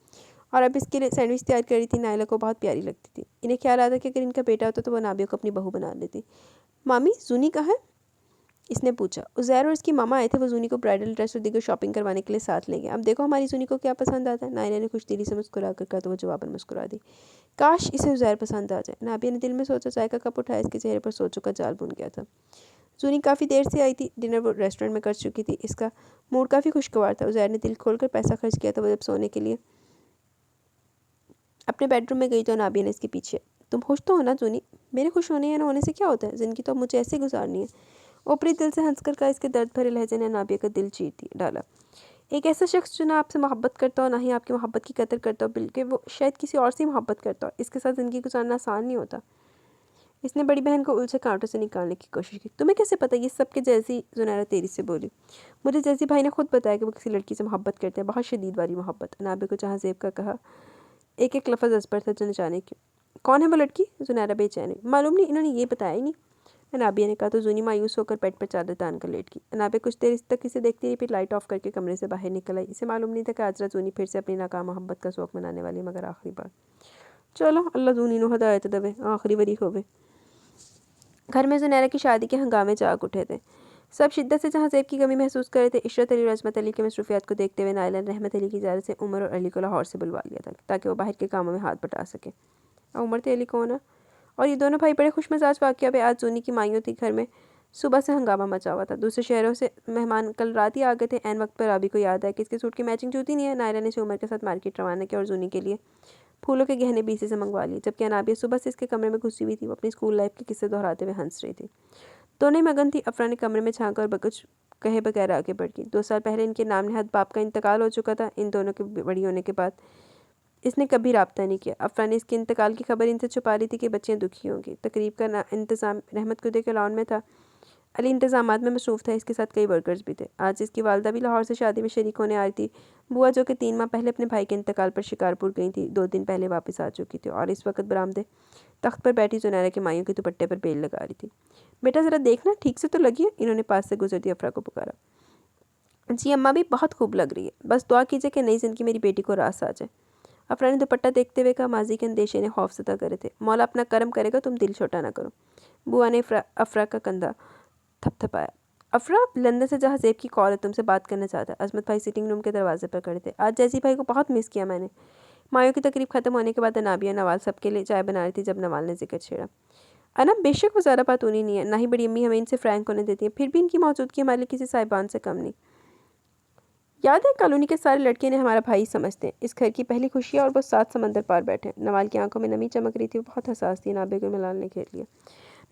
और अब इसके लिए सैंडविच तैयार कर रही थी। नाइला को बहुत प्यारी लगती थी। इन्हें ख्याल आता कि अगर इनका बेटा होता तो वो नाबिया को अपनी बहू बना लेती। मामी, जूनी कहाँ है? इसने पूछा। उज़ैर और इसकी मामा आए थे, वो जूनी को ब्राइडल ड्रेस और दीगर शॉपिंग करवाने के लिए साथ लेंगे। अब देखो हमारी जूनी को क्या पसंद आता है। नायला ने खुश दिली से मुस्कुरा कर कहा तो वो जवाबन मुस्कुरा दी। काश इसे उज़ैर पसंद आ जाए। नाबिया ने दिल में सोचा। चाय का कप उठाया, इसके चेहरे पर सोचों का जाल बुन गया था। जूनी काफ़ी देर से आई थी, डिनर वो रेस्टोरेंट में कर चुकी थी। इसका मूड काफ़ी खुशगवार था। उज़ैर ने दिल खोलकर पैसा खर्च किया था। वो जब सोने के लिए अपने बेडरूम में गई तो नाबिया ने इसके पीछे। तुम खुश तो हो ना जूनी? मेरे खुश होने या ना होने से क्या होता है, ज़िंदगी तो मुझे ऐसे गुजारनी है। ऊपरी दिल से हंसकर कहा। इसके दर्द भरे लहजे ने नाबिया का दिल चीर डाला। एक ऐसा शख्स जो ना आपसे मोहब्बत करता हो, ना ही आपकी मोहब्बत की कदर करता हो, बल्कि वो शायद किसी और से मोहब्बत करता हो, इसके साथ ज़िंदगी गुजारना आसान नहीं होता। इसने बड़ी बहन को उलझे कांटों से निकालने की कोशिश की। तुम्हें कैसे पता? ये सब के जैसी जुनैरा तेरी से बोली। मुझे जैसी भाई ने खुद बताया कि वो किसी लड़की से मोहब्बत करते हैं, बहुत शदीद वाली मोहब्बत। नाबिया को जहाँ ज़ेब का कहा एक एक लफ्ज़ असबर था न जाने क्यों। कौन है वो लड़की? जुनैरा बेचैन हुई। मालूम नहीं, इन्होंने ये बताया ही नहीं। अनाबिया ने कहा तो जूनी मायूस होकर बेड पर चादर तान कर लेट गई। अनाबिया कुछ देर तक इसे देखती रही, फिर लाइट ऑफ करके कमरे से बाहर निकल आई। इसे मालूम नहीं था कि आज रात जूनी फिर से अपनी नाकाम मोहब्बत का शौक मनाने वाली, मगर आखिरी बार। चलो अल्लाह जूनी नो हदायत दवे, आखिरी बारी होवे। घर में जुनैरा की शादी के हंगामे जाग उठे थे। सब शिद्दत से जहाँ ज़ेब की कमी महसूस कर रहे थे। इशरत अली और अजमत अली की मसरूफियात को देखते हुए नाइला ने रहमत अली की इजाज़त से उमर और अली को लाहौर से बुलवा लिया था ताकि वो बाहर के कामों में हाथ बटा सके। उमर थे अली कौन है? और ये दोनों भाई बड़े खुशमिजाज वाक़या पे। आज जूनी की माइयों थी, घर में सुबह से हंगामा मचा हुआ था। दूसरे शहरों से मेहमान कल रात ही आ गए थे। ऐन वक्त पर अभी को याद है कि इसके सूट की मैचिंग जूती नहीं है। नायरा ने इसे उमर के साथ मार्केट रवाना किया और जूनी के लिए फूलों के गहने भी इसी से मंगवा लिए। जबकि अनाबिया सुबह से इसके कमरे में घुसी हुई थी। वो अपनी स्कूल लाइफ के किस्से दोहराते हुए हंस रही थी। दोनों ही मगन थी। अफरा ने कमरे में झांका और कुछ कहे बगैर आगे बढ़ गई। 2 साल पहले इनके नाम नहाद बाप का इंतकाल हो चुका था। इन दोनों के बड़ी होने के बाद इसने कभी राब्ता नहीं किया। अफरा ने इसके इंतकाल की खबर इनसे छुपा रही थी कि बच्चियाँ दुखी होंगी। तकरीब का इंतज़ाम रहमत कुदे के लॉन में था। अली इंतज़ामात में मसरूफ़ था। इसके साथ कई वर्कर्स भी थे। आज इसकी वालदा भी लाहौर से शादी में शरीक होने आई थी। बुआ जो कि 3 माह पहले अपने भाई के इंतकाल पर शिकारपुर गई थी, 2 दिन पहले वापस आ चुकी थी और इस वक्त बरामदे तख्त पर बैठी जुनैरा के माइयों के दुपट्टे पर बेल लगा रही थी। बेटा ज़रा देखना, ठीक से तो लगी है? इन्होंने पास से गुजरती अफरा को पुकारा। जी अम्मा भी बहुत खूब लग रही है, बस दुआ कीजिए कि नई ज़िंदगी मेरी बेटी को रास आ जाए। अफरा ने दुपट्टा देखते हुए कहा। माजी के अंदेशे ने खौफज़दा करे थे। मौला अपना करम करेगा, तुम दिल छोटा ना करो। बुआ ने अफरा का कंधा थपथपाया। अफरा, लंदन से जहाँ ज़ेब की कॉल है, तुमसे बात करना चाहता है। अजमत भाई सिटिंग रूम के दरवाजे पर खड़े थे। आज जैसी भाई को बहुत मिस किया मैंने। मायों की तकरीब खत्म होने के बाद अनाबिया नवाल सबके लिए चाय बना रही थी जब नवाल ने जिक्र छेड़ा। अना, बेशक वो ज़्यादा बातूनी नहीं है, ना ही बड़ी अम्मी हमें इनसे फ्रैंक होने देती हैं, फिर भी इनकी मौजूदगी हमारे लिए किसी साहिबान से कम नहीं। याद है कॉलोनी के सारे लड़के ने हमारा भाई समझते हैं। इस घर की पहली खुशियाँ और वो 7 समंदर पार बैठे। नवाल की आंखों में नमी चमक रही थी। वो बहुत हसास थी। नाबे को मिलाल ने घेर लिया।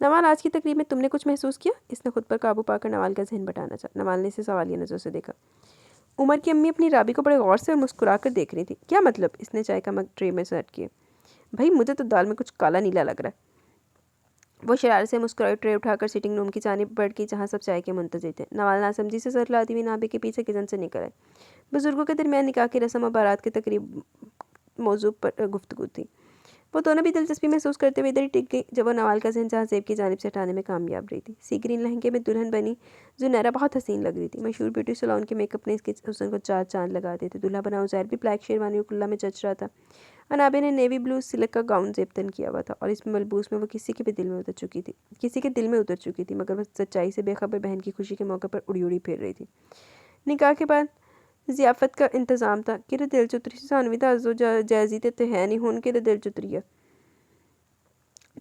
नवाल, आज की तकरीब में तुमने कुछ महसूस किया? इसने खुद पर काबू पाकर नवाल का जहन बटाना चाहा। नवाल ने इसे सवालिया नज़रों से देखा। उमर की अम्मी अपनी राबी को बड़े गौर से और मुस्कुरा कर देख रही थी। क्या मतलब? इसने चाय का मग ट्रे में सेट किए। भाई मुझे तो दाल में कुछ काला नीला लग रहा है। वो शरारत से मुस्कुराई, ट्रे उठाकर सिटिंग रूम की जानिब बढ़ गई जहाँ सब चाय के मुंतजिर थे। नवाल नासमझी से सर लाती हुई नाबे के पीछे किचन से निकल आए। बुजुर्गों के दरमियान निकाह की रस्म और बारात की तकरीब मौजू पर गुफ्तगू थी। वो दोनों भी दिलचस्पी महसूस करते हुए इधर ही टिक गई जब वो नवाल का जहन जहाँ ज़ेब की जानिब से हटाने में कामयाब रही थी। सी ग्रीन लहंगे में दुल्हन बनी जुनैरा बहुत हसीन लग रही थी। मशहूर ब्यूटी सैलून के मेकअप ने इसके हुस्न को चार चांद लगा दिए थे। दूल्हा बना उज़ैर भी ब्लैक शेरवानी और कुल्ला में जच रहा था। अनाबे ने नेवी ब्लू सिल्क का गाउन जेबतन किया हुआ था और इसमें मलबूस में वो किसी के दिल में उतर चुकी थी मगर वह सच्चाई से बेखबर बहन की खुशी के मौके पर उड़ी उड़ी फिर रही थी। निकाह के बाद ज़ियाफ़त का इंतज़ाम था कि दिल चुतरी से सानवी ताज़ो जायज़ी ते है नहीं होन के दिल चुतरी है।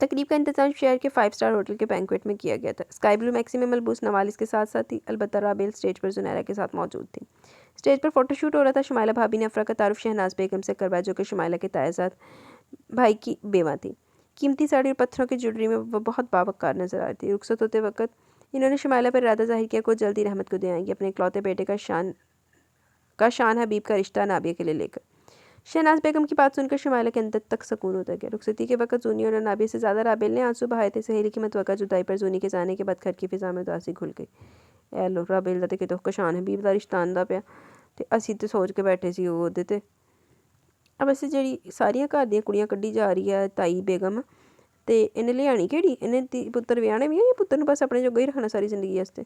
तकरीब का इंतजाम शहर के 5 स्टार होटल के बैंक्वेट में किया गया था। स्काई ब्लू मैक्सी में मलबूस नवालिस के साथ साथ थी। अलबत्ता राबेल स्टेज पर जुनैरा के साथ मौजूद थी। स्टेज पर फोटोशूट हो रहा था। शुमाइला भाभी ने अफरा का तारुफ शहनाज बेगम से करवाया जो कि शुमाइला के तायजाद भाई की बेवा थी। कीमती साड़ी और पत्थरों की ज्वेलरी में वह बहुत बावकार नजर आ रही थी। रुखसत होते वक्त इन्होंने शुमाइला पर इरादा जाहिर किया को जल्दी रहमत को दे आएंगी अपने इकलौते बेटे का शान हबीब का रिश्ता नाबिया के लिए लेकर। शहनाज बेगम की बात सुनकर शुमाइला के अंदर तक सुकून होता गया। रुखसती के वक्त जूनी और नाबिया से ज़्यादा राबेल ने आंसू बहाए थे। सहेली की मतवक्का जुदाई पर जूनी के जाने के बाद घर की फिजा में उदासी घुल गई। ए लो राबेल दा ते तो शान हबीब का रिश्ता आंदा पिया ते असी तो सोच के बैठे सी ओहदे ते। अब असी जी सारिया घर दी कुड़ियां कड्ढी जा रही है ताई बेगम ते इन्हें लियानी केड़ी, इन्हें पुत्तर व्याहने भी है या पुत्तर बस अपने जो गई रखना सारी जिंदगी वास्ते।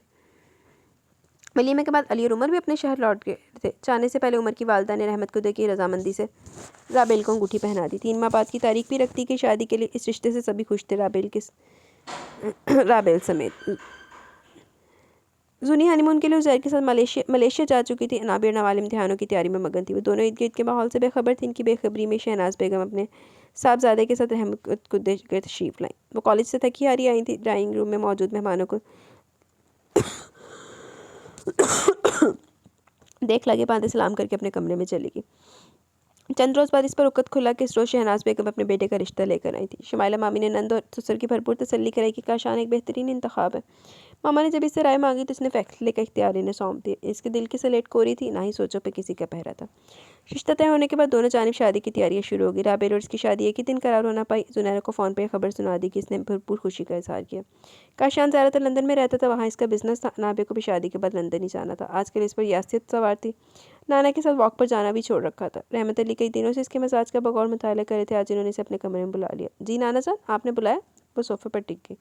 वलीमे के बाद अली और उमर भी अपने शहर लौट गए थे। जाने से पहले उमर की वालदा ने रहमत को देखी रजामंदी से राबेल को अंगूठी पहना दी। 3 माह बाद की तारीख भी रखती कि शादी के लिए। इस रिश्ते से सभी खुश थे राबेल समेत। जूनी हनीमून के लिए उज़ैर के साथ मलेशिया जा चुकी थी। अनाबी और नवाल इम्तिहानों की तैयारी में मगन थी। वो दोनों इर्द गिर्द के माहौल से बेखबर थी। इनकी बेखबरी में शहनाज बेगम अपने साहबजादे के साथ रहमत को देकर तशरीफ़ लाई। वो कॉलेज से थकी हारी आई थी। ड्राइंग रूम में मौजूद मेहमानों को देख लगे बांधे सलाम करके अपने कमरे में चली गई। चंद रोज़ बाद इस पर उकत खुला कि इस रोज़ शहनाज बेगम अपने बेटे का रिश्ता लेकर आई थी। शुमाइला मामी ने नंद और ससुर की भरपूर तसल्ली कराई कि काशान एक बेहतरीन इंतखाब है। मामा ने जब इससे राय मांगी तो इसने फैसले का इख्तियार इन्हें सौंप दिया। इसके दिल की स्लेट कोरी थी, ना ही सोचों पे किसी का पहरा था। रिश्ता तय होने के बाद दोनों जानिब शादी की तैयारियां शुरू हो गई। राबेल और इसकी शादी एक ही दिन करार होना पाई। जुनैरा को फ़ोन पर खबर सुना दी कि इसने भरपूर खुशी का इजहार किया। काशान ज़्यादातर लंदन में रहता था, वहाँ इसका बिजनेस था। नाबे को भी शादी के बाद लंदन ही जाना था। आजकल इस पर यासियत सवार थी। नाना के साथ वॉक पर जाना भी छोड़ रखा था। रहमत अली कई दिनों से इसके मजाज का बगौर मुताला कर रहे थे। आज इन्होंने इसे अपने कमरे में बुला लिया। जी नाना जान, आपने बुलाया? वो सोफे पर टिक गई।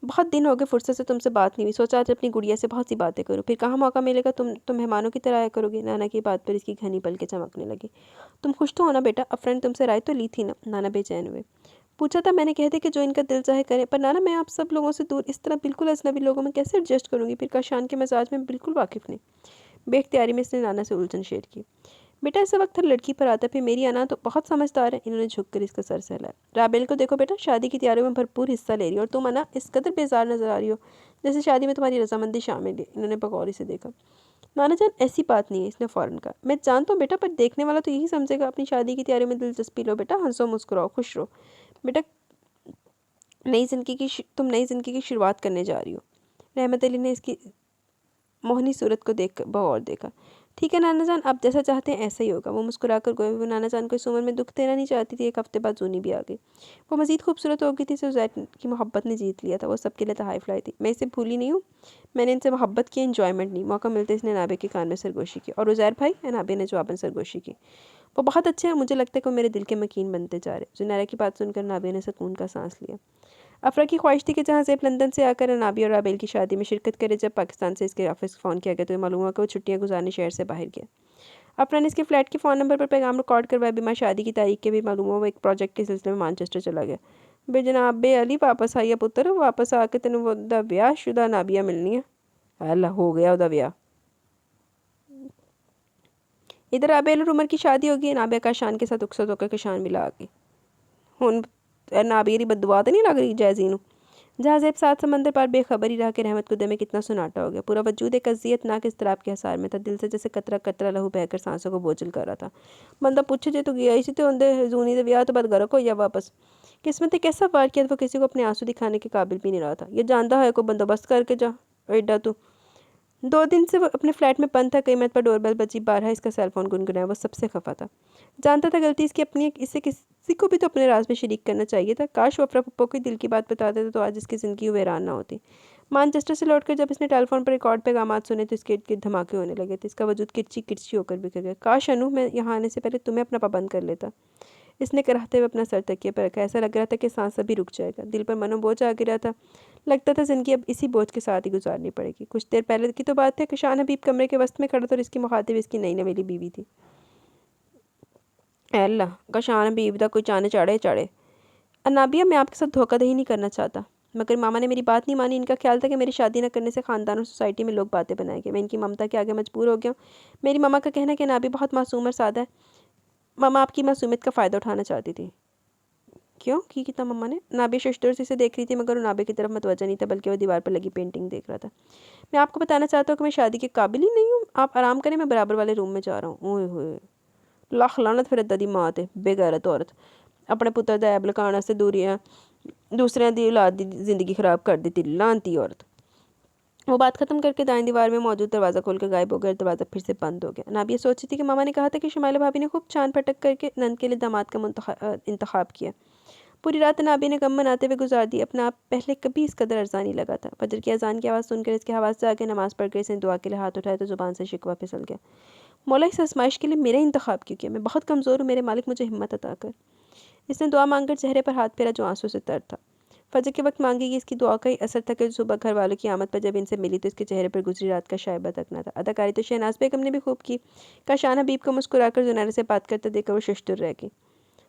बहुत दिन हो गए फुर्सत से तुमसे बात नहीं हुई। सोचा आज अपनी गुड़िया से बहुत सी बातें करूं। फिर कहाँ मौका मिलेगा, तुम मेहमानों की तरह आया करोगी। नाना की बात पर इसकी घनी पलकें चमकने लगी। तुम खुश तो हो ना बेटा? अफरा ने तुमसे राय तो ली थी ना? नाना बेचैन हुए। पूछा था मैंने, कहते कि जो इनका दिल चाहे करे। पर नाना, मैं आप सब लोगों से दूर इस तरह बिल्कुल अजनबी लोगों में कैसे एडजस्ट करूंगी? फिर काशान के मिजाज में बिल्कुल वाकिफ नहीं। बेख्तियारी में इसने नाना से उलझन शेयर की। बेटा ऐसा वक्त हर लड़की पर आता है। फिर मेरी अना तो बहुत समझदार है। इन्होंने झुककर इसका सर सहलाया। राबेल को देखो बेटा, शादी की तैयारियों में भरपूर हिस्सा ले रही हो और तुम अना इस कदर बेजार नजर आ रही हो जैसे शादी में तुम्हारी रजामंदी शामिल है। इन्होंने बगौरी से देखा। नाना जान ऐसी बात नहीं है, इसने फ़ौरन कहा। मैं जानता हूँ बेटा, पर देखने वाला तो यही समझेगा। अपनी शादी की तैयारी में दिलचस्पी लो बेटा, हंसो मुस्कुराओ, खुश रहो बेटा। तुम नई ज़िंदगी की शुरुआत करने जा रही हो। रहमत अली ने इसकी मोहनी सूरत को देख बगौर देखा। ठीक है नाना जान, आप जैसा चाहते हैं ऐसा ही होगा। वो मुस्कुराकर गए। वो नाना जान को इस उम्र में दुख देना नहीं चाहती थी। 1 हफ्ते बाद जूनी भी आ गई। वो मज़ीद खूबसूरत हो गई थी। इसे उज़ैर की मोहब्बत ने जीत लिया था। वो सबके लिए तहाइफ लाई थी। मैं इसे भूली नहीं हूँ। मैंने इनसे मोहब्बत की, इंजॉयमेंट नहीं। मौका मिलते इसने नाबे के कान में सरगोशी की। और उज़ैर भाई? नाबे ने जवाबन सरगोशी की। वो बहुत अच्छे हैं। मुझे लगता है कि वो मेरे दिल के मकीन बनते जा रहे। जुनैरा की बात सुनकर नाबे ने सुकून का सांस लिया। अफरा की ख्वाहिश थी कि जहाँ ज़ेब लंदन से आकर अनाबी और राबेल की शादी में शिरकत करे। जब पाकिस्तान से इसके ऑफिस फ़ोन किया गया तो मालूम हुआ कि वो छुट्टियाँ गुजारने शहर से बाहर गया। अफरा ने इसके फ्लैट के फ़ोन नंबर पर पैगाम रिकॉर्ड करवाया। बिमा शादी की तारीख के भी मालूम हुआ वो एक प्रोजेक्ट के सिलसिले में मानचेस्टर चला गया। बे जनाब बे अली वापस आइया पुत्र, वापस आके तेन वो ब्याह शुदा नाबिया मिलनी है। अल्लाह हो गया उदा ब्याह। इधर राबेल और उमर की शादी होगी। नाबिया का शान के साथ उकसत होकर के शान मिला आ गई। हुन नाबिया दी बददुआ तो नहीं लग रही जैजी नू। जहाँ ज़ेब 7 समंदर पार बेखबर ही रहा कि रहमत कुदे में कितना सुनाटा हो गया। पूरा वजूद एक अज़ियतनाक इज़्तिराब के हसार में था। दिल से जैसे कतरा कतरा लहू बहकर सांसों को बोझल कर रहा था। बंदा पूछे जे तू गया ही सी तो उनके जूनी दे ब्याह तो बाद गरक हो या वापस। किस्मत ने कैसा वार किया, वो किसी को अपने आंसू दिखाने के काबिल भी नहीं रहा था। ये जानता है को बंदोबस्त करके जा एडा तू। 2 दिन से वो अपने फ्लैट में बंद था। कई मिनट पर डोरबेल बजी। बारहा इसका सेलफोन गुनगुनाया। वो सबसे खफा था। जानता था गलती इसकी अपनी, इससे किसी को भी तो अपने राज में शरीक करना चाहिए था। काश वो अफरा पप्पो को दिल की बात बता देता तो आज इसकी ज़िंदगी वीरान ना होती। मानचेस्टर से लौटकर जब इसने टेलीफोन पर रिकॉर्ड पैगाम सुने तो इसके इर्द गिर्द धमाके होने लगे थे। इसका वजूद किरची किरची होकर बिखर गया। काश अनु, मैं यहाँ आने से पहले तुम्हें अपना पाबंद कर लेता। इसने कराहते हुए अपना सर तकिए पर रखा। ऐसा लग रहा था कि सांस अभी रुक जाएगा। दिल पर मनोबोझ आ गिरा था। लगता था जिंदगी अब इसी बोझ के साथ ही गुजारनी पड़ेगी। कुछ देर पहले की तो बात है कि शान हबीब कमरे के वस्त में खड़ा था और इसकी मुखातिब इसकी नई नवेली बीवी थी। अल्लाह का शान हबीब दा कोई चाने चाड़े चाड़े। अनाबिया, मैं आपके साथ धोखाधड़ी नहीं करना चाहता, मगर मामा ने मेरी बात नहीं मानी। इनका ख्याल था कि मेरी शादी न करने से ख़ानदान और सोसाइटी में लोग बातें बनाएंगे। मैं इनकी ममता के आगे मजबूर हो गया हूँ। मेरी मामा का कहना है कि अनाबी बहुत मासूम और सादा है। मामा आपकी मासूमियत का फ़ायदा उठाना चाहती थी। क्यों की था मम्मा ने? नाबिया शशदर से इसे देख रही थी, मगर नाबिया की तरफ मतवजा नहीं था, बल्कि वो दीवार पर लगी पेंटिंग देख रहा था। मैं आपको बताना चाहता हूँ कि मैं शादी के काबिल ही नहीं हूँ। आप आराम करें, मैं बराबर वाले रूम में जा रहा हूँ। ओए होए, लख लानत फिर इदा दी मां ते बेगैरत औरत अपने पुत्र दा ऐब लकाने आस्ते दूसरियां दी औलाद दी जिंदगी खराब कर दी। लानती औरत। वो बात खत्म करके दाएं दीवार में मौजूद दरवाज़ा खोलकर गायब हो गया। दरवाज़ा फिर से बंद हो गया। नाबिया सोची थी कि मामा ने कहा था कि शुमाइला भाभी ने खूब छान पटक करके नंद के लिए दामाद का इंतखाब किया। पूरी रात नाबी ने गम मनाते हुए गुजार दी। अपना आप पहले कभी इस कदर अर्जा नहीं लगा था। फजर की अजान की आवाज़ सुनकर इसके हवास से आके नमाज पढ़कर इसने दुआ के लिए हाथ उठाया तो जुबान से शिकवा फिसल गया। मौला, इस आजमाइश के लिए मेरा इंतखाब क्यों किया? मैं बहुत कमज़ोर हूँ, मेरे मालिक मुझे हिम्मत अता कर। इसने दुआ मांगकर चेहरे पर हाथ फेरा जो आंसू से तर था। फजर के वक्त मांगी गई इसकी दुआ का ही असर था कि सुबह घर वालों की आमद पर जब इनसे मिली तो इसके चेहरे पर गुजरी रात का शायबा तक न था। अदाकारी तो शहनाज बेगम ने भी खूब की। काशान हबीब को मुस्कुराकर जुनैरा से बात करते देखकर वो शशदर रह गई।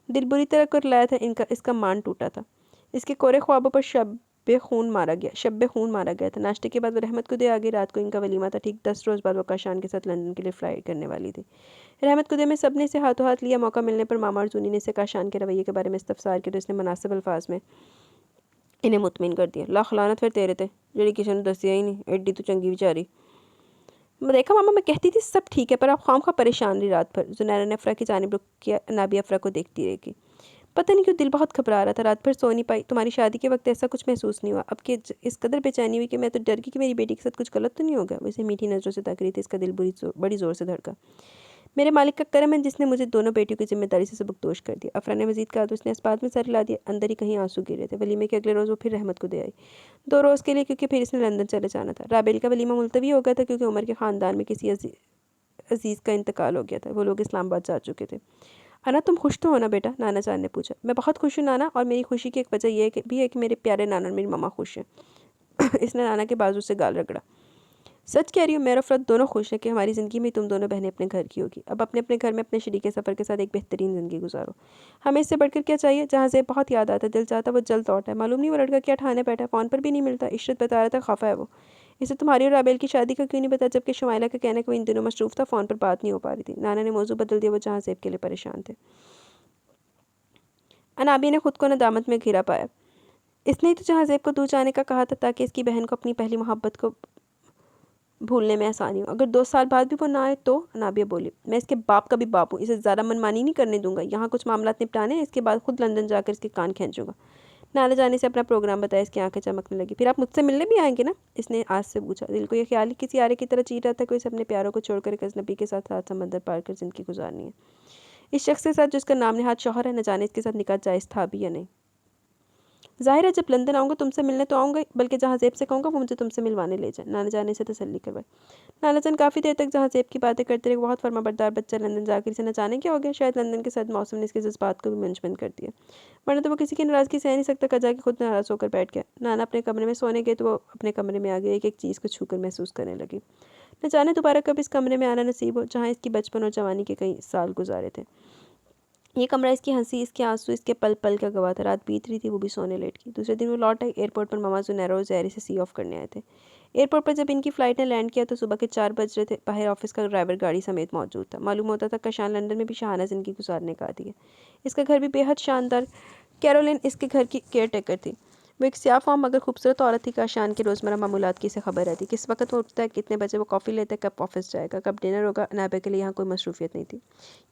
दिल बुरी तरह कर लाया था इनका, इसका मान टूटा था। इसके कोरे ख्वाबों पर शब्बे खून मारा गया था। नाश्ते के बाद वो रहमत कुदे आ गई। रात को इनका वलीमा था। ठीक 10 रोज़ बाद वो काशान के साथ लंदन के लिए फ्लाइट करने वाली थी। रहमत कुदे में सबने इसे हाथों हाथ लिया। मौका मिलने पर मामा और जूनी ने इसे काशान के रवैये के बारे में इस्तफसार किया तो इसने मुनासिब अल्फाज में इन्हें मुतमिन कर दिया। लाख लानत फिर तेरे ते जेड़ी किसी ने दसिया ही नहीं। एड्डी तो चंगी बेचारी। देखा मामा, मैं कहती थी सब ठीक है, पर आप खामखा परेशान रही रात भर। जुनैरा ने अफरा की जानिब रुख किया। नाबिया अफरा को देखती रहेगी। पता नहीं क्यों दिल बहुत घबरा रहा था। रात भर सो नहीं पाई। तुम्हारी शादी के वक्त ऐसा कुछ महसूस नहीं हुआ। अब कि इस कदर बेचैनी हुई कि मैं तो डर गई कि मेरी बेटी के साथ कुछ गलत तो नहीं हो गया। वैसे मीठी नज़रों से तक रही थी। इसका दिल बड़ी ज़ोर से धड़का। मेरे मालिक का करम है जिसने मुझे दोनों बेटियों की जिम्मेदारी से सबकदोश कर दिया। अफरा ने मजीद कहा तो उसने इस्पात में सर हिला दिया। अंदर ही कहीं आंसू गिरे थे। वलीमे के अगले रोज़ वो फिर रहमत को दे आई। 2 रोज़ के लिए, क्योंकि फिर इसने लंदन चले जाना था। राबेल का वलीमा मुलतवी हो गया था क्योंकि उमर के ख़ानदान में किसी अजीज़ का इंतकाल हो गया था। वो लोग इस्लामाबाद जा चुके थे। अना, तुम खुश तो हो ना बेटा? नाना जान ने पूछा। मैं बहुत खुश हूँ नाना, और मेरी खुशी की एक वजह यह भी है कि मेरे प्यारे नाना और मेरी मम्मा खुश हैं। इसने नाना के बाजू से गाल रगड़ा। सच कह रही हूँ, मेरा अफरत दोनों खुश है कि हमारी ज़िंदगी में तुम दोनों बहनें अपने घर की होगी। अब अपने अपने घर में अपने शरीके सफ़र के साथ एक बेहतरीन ज़िंदगी गुजारो। हमें इससे बढ़कर क्या चाहिए? जहाँ से बहुत याद आता, दिल चाहता वो जल्द लौटा है। मालूम नहीं वो लड़का क्या ठाने बैठा है। फ़ोन पर भी नहीं मिलता। इशरत बता रहा था खफा है वो। इसे तुम्हारी और राबेल की शादी का क्यों नहीं पता, जबकि शुमाइला का कहना कि वो इन दिनों मसरूफ़ था, फ़ोन पर बात नहीं हो पा रही थी। नाना ने मौजू बदल दिया। वो जहाँ सेब के लिए परेशान थे। अनाबी ने खुद को नदामत में घिरा पाया। इसने ही तो जहाज़ेब को दूर जाने का कहा था ताकि इसकी बहन को अपनी पहली मोहब्बत को भूलने में आसानी हो। अगर 2 साल बाद भी वो ना आए तो? अनाबिया बोली। मैं इसके बाप का भी बाप हूँ। इसे ज़्यादा मनमानी नहीं करने दूंगा। यहाँ कुछ मामला निपटाने हैं, इसके बाद खुद लंदन जाकर इसके कान खींचूंगा। नाना जाने से अपना प्रोग्राम बताया। इसकी आंखें चमकने लगी। फिर आप मुझसे मिलने भी आएंगे ना? इसने आज से पूछा। दिल को यह ख्याल ही किसी आरे की तरह चीर रहा था कि इसे अपने प्यारों को छोड़कर एक अजनबी के साथ रात समंदर पार कर जिंदगी गुजारनी है। इस शख्स के साथ जिसका नाम नेहाद शौहर है, न जाने इसके साथ निकाह जायज़ था भी या नहीं। ज़ाहिर है जब लंदन आऊँगा तुमसे मिलने तो आऊँगा, बल्कि जहाँ ज़ेब से कहूँगा वो मुझे तुमसे मिलवाने ले जाए। नाना जाने से तसल्ली करवाई। नाना जान काफ़ी देर तक जहाँ ज़ेब की बातें करते रहे। बहुत फर्माबरदार बच्चा लंदन जाकर इसे न जाने क्या हो गया। शायद लंदन के सर्द मौसम ने इसके जज्बात को भी मंजमंद कर दिया, वरना तो वो किसी की नाराज़गी सह नहीं सकता। कजा के खुद नाराज़ होकर बैठ गया। नाना अपने कमरे में सोने गए तो वो अपने कमरे में आ गए। एक एक चीज़ को छूकर महसूस करने लगी। न जाने दोबारा कब इस कमरे में आना नसीब हो जहाँ इसकी बचपन और जवानी के कई साल गुजारे थे। ये कमरा इसकी हंसी, इसके आंसू, इसके पल पल का गवाह था। रात बीत रही थी, वो भी सोने लेट गई। दूसरे दिन वो लौट आई। एयरपोर्ट पर मामा जुनैरा और जहरी से सी ऑफ करने आए थे। एयरपोर्ट पर जब इनकी फ़्लाइट ने लैंड किया तो सुबह के 4 बज रहे थे। बाहर ऑफिस का ड्राइवर गाड़ी समेत मौजूद था। मालूम होता था कशान लंदन में भी शाहाना ज़िंदगी गुजारने का आदी है। इसका घर भी बेहद शानदार। कैरोलिन इसके घर की केयर टेकर थी। वो एक स्याह फॉर्म मगर खूबसूरत औरत थी। काशान के रोज़मर्रा मामूलात की इसे खबर रहती। किस वक्त वो उठता है, कितने बजे वो कॉफ़ी लेता है, कब ऑफिस जाएगा, कब डिनर होगा। अनाबे के लिए यहाँ कोई मसरूफियत नहीं थी।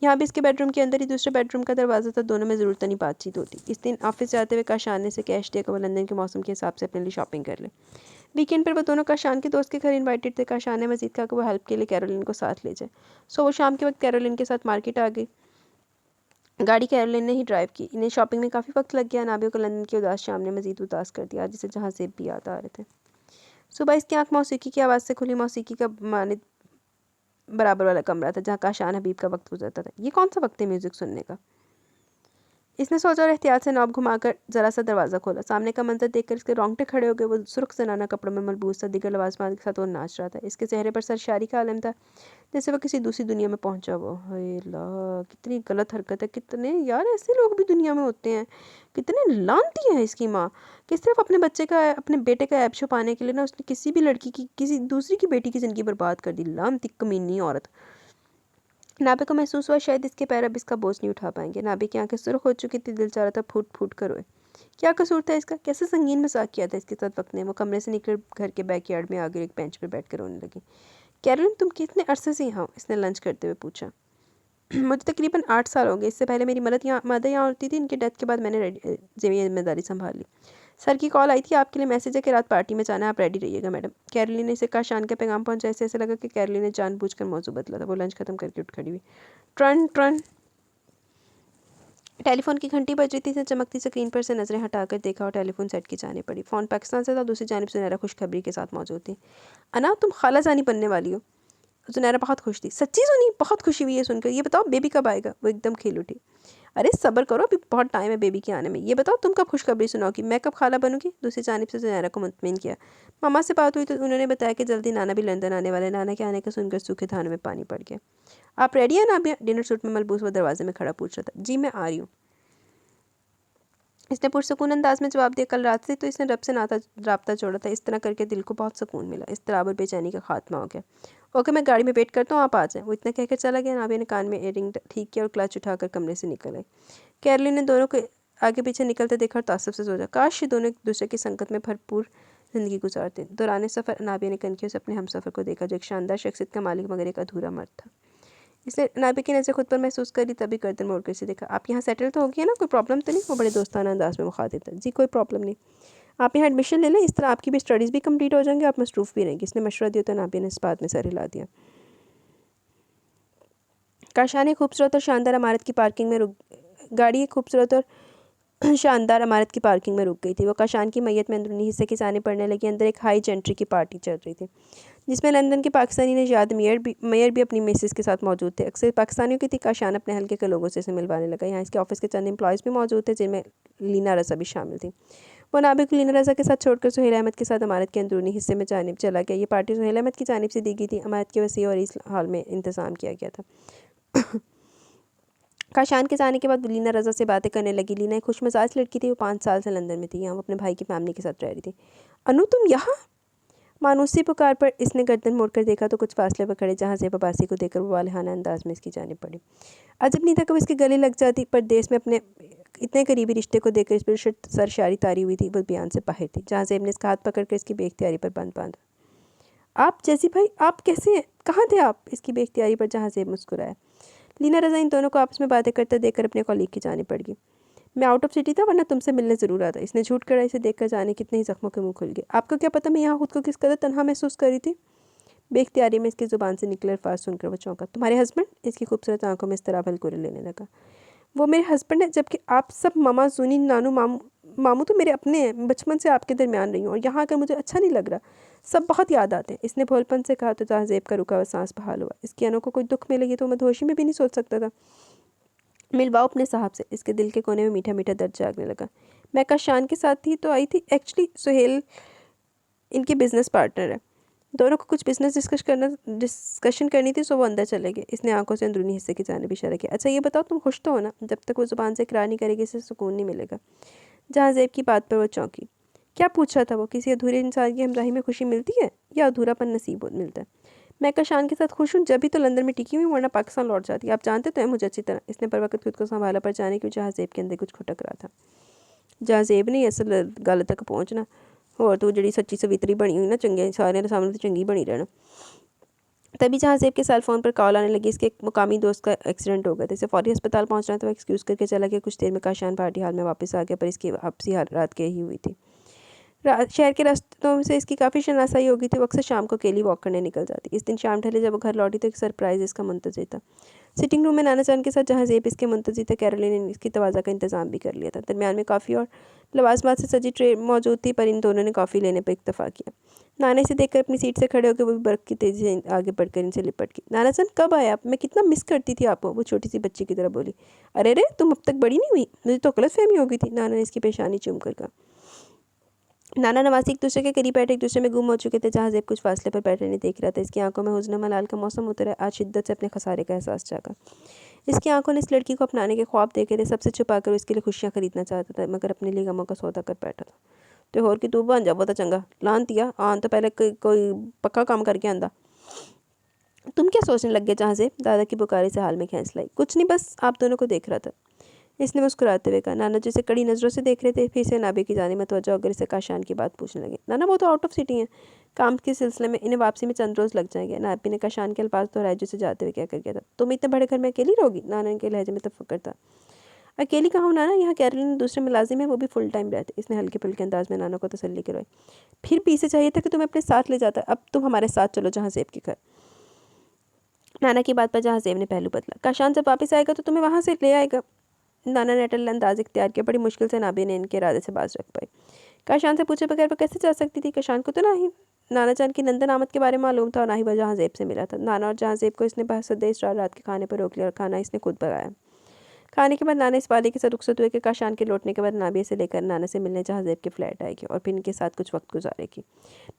यहाँ भी इसके बेडरूम के अंदर ही दूसरे बेडरूम का दरवाज़ा था। दोनों में ज़रूरत नहीं बातचीत होती। इस दिन ऑफिस जाते हुए काशान ने से कैश दिया कि वो लंदन के मौसम के हिसाब से अपने लिए शॉपिंग कर ले। वीकेंड पर वो दोनों काशान के दोस्त के घर इन्वाइटेड थे। काशान ने मजीद कहा कि वो हेल्प के लिए कैरोलिन को साथ ले जाए। सो वो शाम के वक्त कैरोलिन के साथ मार्केट आ गई। गाड़ी कैरोलिन ने ही ड्राइव की। इन्हें शॉपिंग में काफ़ी वक्त लग गया। नाबियों को लंदन की उदास शाम ने मजीद उदास कर दिया, जिसे जहाँ से भी याद आ रहे थे। सुबह इसकी आंख मौसीकी की आवाज़ से खुली। मौसीकी का माने बराबर वाला कमरा था जहाँ काशान हबीब का वक्त गुजरता था। ये कौन सा वक्त है म्यूज़िक सुनने का? इसने सोचा और एहतियात से नॉब घुमाकर जरा सा दरवाज़ा खोला। सामने का मंजर देखकर इसके रोंगटे खड़े हो गए। वो सुर्ख जनाना कपड़ों में मलबूस था, दिगर लवाजमान के साथ वो नाच रहा था। इसके चेहरे पर सरशारी का आलम था, जैसे वो किसी दूसरी दुनिया में पहुंचा हुआ। हाय ला, कितनी गलत हरकत है। कितने यार ऐसे लोग भी दुनिया में होते हैं। कितने लानती है इसकी माँ कि सिर्फ अपने बच्चे का, अपने बेटे का ऐब छुपाने के लिए ना उसने किसी भी लड़की की, किसी दूसरी की बेटी की ज़िंदगी बर्बाद कर दी। लानती कमीनी औरत। नाबे को महसूस हुआ शायद इसके पैर अब इसका बोझ नहीं उठा पाएंगे। नाबे की आंखें सुर्ख हो चुकी थी, दिल चाह रहा था फूट फूट कर रोए। क्या कसूर था इसका? कैसे संगीन मजाक किया था इसके साथ वक्त ने? वो कमरे से निकल घर के बैकयार्ड में आगे एक बेंच पर बैठ कर रोने लगी। कैरोलिन, तुम कितने अरसे से यहाँ हो? इसने लंच करते हुए पूछा। मुझे तकरीबन 8 साल हो गए। इससे पहले मेरी मदर यहाँ होती थी। इनकी डेथ के बाद मैंने जिम्मेदारी संभाल ली। सर की कॉल आई थी, आपके लिए मैसेज है कि रात पार्टी में जाना है, आप रेडी रहिएगा मैडम। कैरोलिन ने इसे कहा। शान का पैगाम पहुंचा। ऐसे लगा कि कैरोलिन ने जानबूझकर मौजू बदला था। वो लंच खत्म करके उठ खड़ी हुई। ट्रन ट्रन टेलीफोन की घंटी बज रही थी। इसने चमकती स्क्रीन पर से नजरें हटाकर देखा और टेलीफोन सेट की जाने पड़ी। फ़ोन पाकिस्तान से था। दूसरी जानिब सुनहरा खुशखबरी के साथ मौजूद थी। अना, तुम खाला जानी बनने वाली हो। सुनहरा बहुत खुश थी। सच्ची सुनी? बहुत खुशी हुई है सुनकर। ये बताओ बेबी कब आएगा? वो एकदम खिल उठी। अरे सब्र करो, अभी बहुत टाइम है बेबी के आने में। ये बताओ तुम कब खुशखबरी सुनाओगी? मैं कब खाला बनूंगी? दूसरी जानिब से सुनहरा को मुतमिन किया। मामा से बात हुई तो उन्होंने बताया कि जल्दी नाना भी लंदन आने वाले। नाना के आने का सुनकर सूखे धानों में पानी पड़ गया। आप रेडी हैं ना? अभी डिनर सूट में मलबूस वो दरवाजे में खड़ा पूछ रहा था। जी मैं आ रही हूँ, इसने पुरसकून अंदाज में जवाब दिया। कल रात से तो इसने रब से राब्ता जोड़ा था। इस तरह करके दिल को बहुत सुकून मिला। इस तरह और बेचैनी का खात्मा हो गया। ओके, मैं गाड़ी में वेट करता हूँ, आप आ जाएं। वो इतना कहकर चला गया। नाबिया ने कान में एयरिंग ठीक किया और क्लच उठाकर कमरे से निकल आई। कैरोलिन ने दोनों को आगे पीछे निकलते देखा और तासुब से सोचा, काश ये दोनों एक दूसरे की संकट में भरपूर ज़िंदगी गुजारते। दौरान सफ़र नाबिया ने कनखियों से अपने हमसफ़र को देखा, जो एक शानदार शख्सियत का मालिक मगर एक अधूरा मर्द था। इसने नाबिया की नज़र खुद पर महसूस करी, तभी गर्दन मोड़ कर इसे देखा। आप यहाँ सेटल तो हो गया ना? कोई प्रॉब्लम तो नहीं? वो बड़े दोस्ताना अंदाज में मुखातिब था। जी कोई प्रॉब्लम नहीं, आप यहाँ एडमिशन ले लें, इस तरह आपकी भी स्टडीज़ भी कंप्लीट हो जाएंगे, आप मसरूफ़ भी रहेंगी। इसने मशवरा दिया तो नाबिया ने इस बात में सर हिला दिया। काशान एक खूबसूरत और शानदार इमारत की पार्किंग में रुक गाड़ी एक खूबसूरत और शानदार इमारत की पार्किंग में रुक गई थी। वो काशान की मैयत में अंदरूनी हिस्से की जाने पड़ने लगी। अंदर एक हाई जेंट्री की पार्टी चल रही थी, जिसमें लंदन के पाकिस्तानी नजाद मेयर भी अपनी मिसेस के साथ मौजूद थे। अक्सर पाकिस्तानियों की थी। काशान अपने हल्के के लोगों से इसे मिलवाने लगा। यहाँ इसके ऑफिस के चंद एम्प्लॉयज़ भी मौजूद थे, जिनमें लीना रज़ा भी शामिल थी। वो नाबिक को लीना रज़ा के साथ छोड़कर सुहेल अहमद के साथ इमारत के अंदरूनी हिस्से में जानिब चला गया। ये पार्टी सुहेल अहमद की जानिब से दी गई थी। इमारत के वसी और इस हाल में इंतज़ाम किया गया था। काशान के जाने के बाद लीना रज़ा से बातें करने लगी। लीना एक खुश मिजाज लड़की थी। वो 5 साल से लंदन में थी। यहाँ वो अपने भाई की फैमिली के साथ रह रही थी। अनु, तुम यहाँ? मानूसी पुकार पर इसने गर्दन मोड़कर देखा तो कुछ फासले पर खड़े जहाँ ज़ेबा बासी को देखकर वो वालहाना अंदाज में इसकी जानिब पड़ी। अजब नहीं था कब इसके गले लग जाती, पर देश में अपने इतने करीबी रिश्ते को देखकर इस पर सरशारी तारी हुई थी। वो बयान से बाहर थी। जहाँ ज़ेब ने इसका हाथ पकड़कर इसकी बेख्तियारी पर बंद बांधा। आप जैसी भाई, आप कैसे हैं? कहाँ थे आप? इसकी बेख्तियारी पर जहाँ ज़ेब मुस्कुराया। लीना रज़ा इन दोनों को आपस में बातें करते देखकर अपने कॉलीग की जानिब पड़ गई। मैं आउट ऑफ सिटी था, वरना तुमसे मिलने ज़रूर आता। इसने झूठ करा। इसे देखकर जाने कितने ही जख्मों के मुंह खुल गए। आपको क्या पता मैं यहाँ खुद को किस कदर तन्हा महसूस कर रही थी? बेख्तियारी में इसकी ज़ुबान से निकले अल्फाज सुनकर वो चौंका। तुम्हारे हस्बैंड? इसकी खूबसूरत आंखों में इस तरह भलकुरे लेने लगा। वो मेरे हस्बैंड है, जबकि आप सब मामा जूनी नानू मामू तो मेरे अपने हैं। बचपन से आपके दरमियान रही हूँ और यहाँ आकर मुझे अच्छा नहीं लग रहा। सब बहुत याद आते हैं। इसने भोलपन से कहा तो तहज़ीब का रुका हुआ सांस बहाल हुआ। इसकी अनु को कोई दुख मिलेगी तो मदहोशी में भी नहीं सोच सकता था। मिलवाओ अपने साहब से। इसके दिल के कोने में मीठा मीठा दर्द जागने लगा। मैं काशान के साथ थी तो आई थी। एक्चुअली सुहेल इनके बिजनेस पार्टनर है। दोनों को कुछ बिजनेस डिस्कशन करनी थी, सो वो अंदर चले गए। इसने आंखों से अंदरूनी हिस्से की जानिब इशारा किया। अच्छा ये बताओ, तुम खुश तो हो ना? जब तक वो ज़ुबान से इकरार नहीं करेगी इसे सुकून नहीं मिलेगा। जहाँ ज़ेब की बात पर वो चौंकी। क्या पूछ रहा था वो? किसी अधूरे इंसान की हमराही में खुशी मिलती है या अधूरापन नसीब मिलता है? मैं काशान के साथ खुश हूँ, जब भी तो लंदन में टिकी हुई, वरना पाकिस्तान लौट जाती। आप जानते तो हैं मुझे अच्छी तरह। इसने पर वक्त खुद को संभाला पर जाने की जहाँ ज़ेब के अंदर कुछ खटक रहा था। जहाँ ज़ेब नहीं असल गल तक पहुँचना। और तो जी सच्ची सवित्री बनी हुई ना, चंगे सारे सामने तो चंगी बनी रहना। तभी जहाँ ज़ेब के सेल फ़ोन पर कॉल आने लगी। इसके एक मुकामी दोस्त का एक्सीडेंट हो गया था। इसे फौरी अस्पताल पहुँचना था। वो एक्सक्यूज़ करके चला गया। कुछ देर में काशान पार्टी हाल में वापस आ गया, पर इसकी वापसी रात के ही हुई थी। शहर के रास्तों से इसकी काफ़ी शनासाई हो गई थी। वो अक्सर शाम को अकेली वॉक करने निकल जाती। इस दिन शाम ढले जब वो घर लौटी तो एक सरप्राइज़ इसका मुंतज़िर था। सिटिंग रूम में नाना जान के साथ जहाँ ज़ेब इसके मुंतज़िर थे, कैरोलिन ने इसकी तवाज़ा का इंतज़ाम भी कर लिया था। दरमियान में कॉफ़ी और लवाजमात से सजी ट्रे मौजूद थी, पर इन दोनों ने कॉफ़ी लेने पर इत्तफ़ाक़ किया। नाना इसे देखकर अपनी सीट से खड़े होकर वो भी बर्फ़ की तेज़ी से आगे बढ़कर इनसे लिपट गई। नाना जान कब आए आप? मैं कितना मिस करती थी आपको, वो छोटी सी बच्ची की तरह बोली। अरे रे, तुम अब तक बड़ी नहीं हुई? मुझे तो गलतफ़हमी हो गई थी, नाना ने इसकी पेशानी चूम कर कहा। नाना नवासी एक दूसरे के करीब बैठे एक दूसरे में गुम हो चुके थे। जहाँ ज़ेब कुछ फासले पर बैठे नहीं देख रहा था। इसकी आंखों में हुज़्न मलाल का मौसम उतर है। आज शिद्दत से अपने खसारे का एहसास जागा। इसकी आंखों ने इस लड़की को अपनाने के ख्वाब देखे थे। सबसे छुपा कर इसके लिए खुशियाँ खरीदना चाहता था, मगर अपने लिए गमों का सौदा कर बैठा था। तो होर की तू बन जा बहुत चंगा लान दिया आन तो पहले कोई पक्का काम करके आंदा। तुम क्या सोचने लग गए? जहाँ से दादा की पुकारी से हाल में खींच लाई। कुछ नहीं, बस आप दोनों को देख रहा था, इसने मुस्कुराते हुए कहा। नाना जिसे कड़ी नज़रों से देख रहे थे, फिर से नाबे की जाने में तवज्जो होकर इसे काशान की बात पूछने लगे। नाना वो तो आउट ऑफ सिटी हैं, काम के सिलसिले में, इन्हें वापसी में चंद रोज़ लग जाएंगे। नाबी ने काशान के अल्फाज दोहराए जिसे जाते हुए क्या कर गया था। तुम इतने बड़े घर में अकेली रहोगी? नाना के लहजे में तफक्कुर था। अकेली कहाँ हूँ नाना, यहाँ कैरोलिन दूसरे मुलाजिम है, वो भी फुल टाइम रहते। इसने हल्के फुल्के अंदाज में नाना को तसल्ली करवाई। फिर भी इसे चाहिए था कि तुम्हें अपने साथ ले जाता। अब तुम हमारे साथ चलो जहाँ ज़ेब के घर। नाना की बात पर जहाँ ज़ेब ने पहलू बदला। काशान जब वापस आएगा तो तुम्हें वहाँ से ले आएगा। नाना ने अटल अंदाज इख्तियार किया। बड़ी मुश्किल से नाबी ने इनके इरादे से बाज रख पाई। काशान से पूछे बगैर वो कैसे जा सकती थी? काशान को तो ना ही नाना जान की नंदन आमद के बारे में मालूम था और ना ही वह जहाँ ज़ेब से मिला था। नाना और जहाँ ज़ेब को इसने बहसदे इसरार रात के खाने पर रोक लिया और खाना इसने खुद पकाया। खाने के बाद नाना इस वादे के साथ रुखसत हुए कि काशान के लौटने के बाद नाबिया से लेकर नाना से मिलने जहाँ ज़ेब के फ्लैट आएगी और फिर इनके साथ कुछ वक्त गुजारेगी।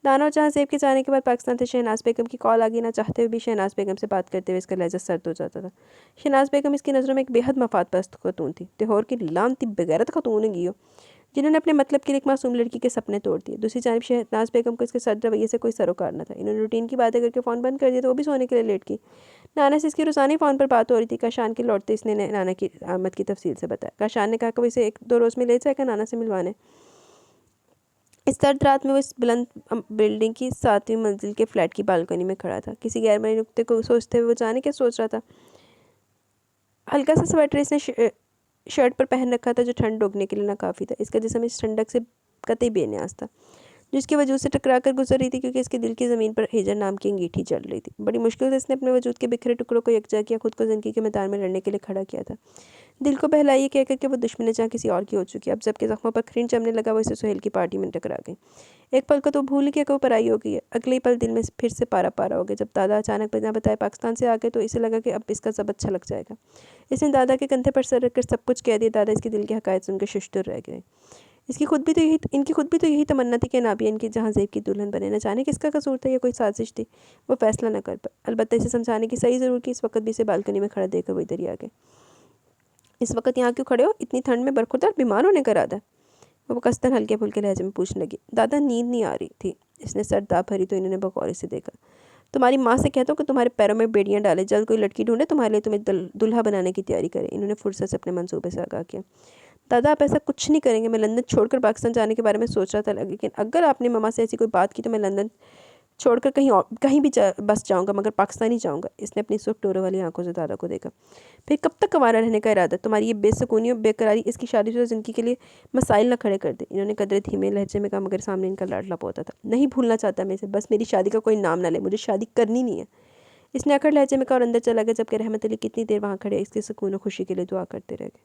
नाना और जहाँ ज़ेब के जाने के बाद पाकिस्तान से शहनाज बेगम की कॉल आ गई। ना चाहते हुए भी शहनाज बेगम से बात करते हुए इसका लहजा सर्द हो जाता था। शहनाज बेगम इसकी नज़रों में एक बेहद मफाद परस्त खतून थी। तिहोर की लानती बेगैरत खतून है जिन्होंने अपने मतलब के लिए एक मासूम लड़की के सपने तोड़ दिए। दूसरी जानिब शहनाज बेगम को इसके सद रवैये से कोई सरोकार न था। इन्होंने रूटीन की बातें करके फ़ोन बंद कर दिया तो वो भी सोने के लिए लेट गई। नाना से इसकी रोज़ाना फ़ोन पर बात हो रही थी। काशान के लौटते इसने नाना की आमद की तफसील से बताया। काशान ने कहा कि वो इसे 1-2 रोज़ में ले जाएगा नाना से मिलवाने। इस सर्द रात में वो इस बुलंद बिल्डिंग की 7वीं मंजिल के फ्लैट की बालकनी में खड़ा था। किसी गैर मामूली नुक्ते को सोचते हुए वो जाने क्या सोच रहा था। हल्का सा स्वेटर इसने शर्ट पर पहन रखा था जो ठंड रोकने के लिए ना काफ़ी था। इसका जिस्म इस ठंडक से कतई बेनियाज था जिसके वजूद से टकरा कर गुजर रही थी, क्योंकि इसके दिल की ज़मीन पर हिजर नाम की अंगीठी चल रही थी। बड़ी मुश्किल से इसने अपने वजूद के बिखरे टुकड़ों को यकजा किया, खुद को ज़िंदगी के मैदान में लड़ने के लिए खड़ा किया था। दिल को बहलाइए कहकर कि वो दुश्मन जहाँ किसी और की हो चुकी। अब जबकि ज़ख्मों पर खरीन जमने लगा, वो इसे सुहेल की पार्टी में टकरा गई। एक पल को तो भूल गया कि वो पराई हो गई है। अगले ही पल दिल में फिर से पारा पारा हो गया। जब दादा अचानक बिना बताए पाकिस्तान से आ गए तो इसे लगा कि अब इसका सब अच्छा लग जाएगा। इसने दादा के कंधे पर सर रखकर सब कुछ कह दिया। दादा इसके दिल की हकायत सुनकर शुष्तर रह गए। इनकी खुद भी तो यही तमन्ना थी कि नाबिया इनकी जहाँ ज़ेब की दुल्हन बने। न जाने किसका कसूर था या कोई साजिश थी, वो फैसला न कर पाए। अलबत्ता इसे समझाने की सही ज़रूर की। इस वक्त भी इसे बालकनी में खड़ा देखकर वो इधर ही आ गए। इस वक्त यहाँ क्यों खड़े हो? इतनी ठंड में बरखुरदार बीमार होने का इरादा है? वो कसदन हल्के फुल्के लहजे में पूछने लगी। दादा नींद नहीं आ रही थी। इसने सर दाब भरी तो इन्होंने बगौर से देखा। तुम्हारी माँ से कहता हूँ कि तुम्हारे पैरों में बेड़ियाँ डाले, जल्द कोई लड़की ढूंढे तुम्हारे लिए, तुम्हें दुल्हा बनाने की तैयारी करे। इन्होंने फुर्सत से अपने मंसूबे से आगाह किया। दादा आप ऐसा कुछ नहीं करेंगे। मैं लंदन छोड़कर पाकिस्तान जाने के बारे में सोच रहा था, लेकिन अगर आपने मम्मा से ऐसी कोई बात की तो मैं लंदन छोड़कर कहीं भी बस जाऊंगा, मगर पाकिस्तान ही जाऊंगा। इसने अपनी सुर्ख डोरों वाली आंखों से दादा को देखा। फिर कब तक कुंवारा रहने का इरादा? तुम्हारी ये बेसुकूनी और बेकरारी इसकी शादीशुदा ज़िंदगी के लिए मसाइल न खड़े कर दे। इन्होंने कदरे धीमे लहजे में कहा, मगर सामने इनका लाडला पोता था। नहीं भूलना चाहता मैं इसे, बस मेरी शादी का कोई नाम ना ले, मुझे शादी करनी नहीं है। इसने अकड़ लहजे में कहा और अंदर चला गया। जबकि रहमत अली कितनी देर वहाँ खड़े इसके सुकून और खुशी के लिए दुआ करते रह गए।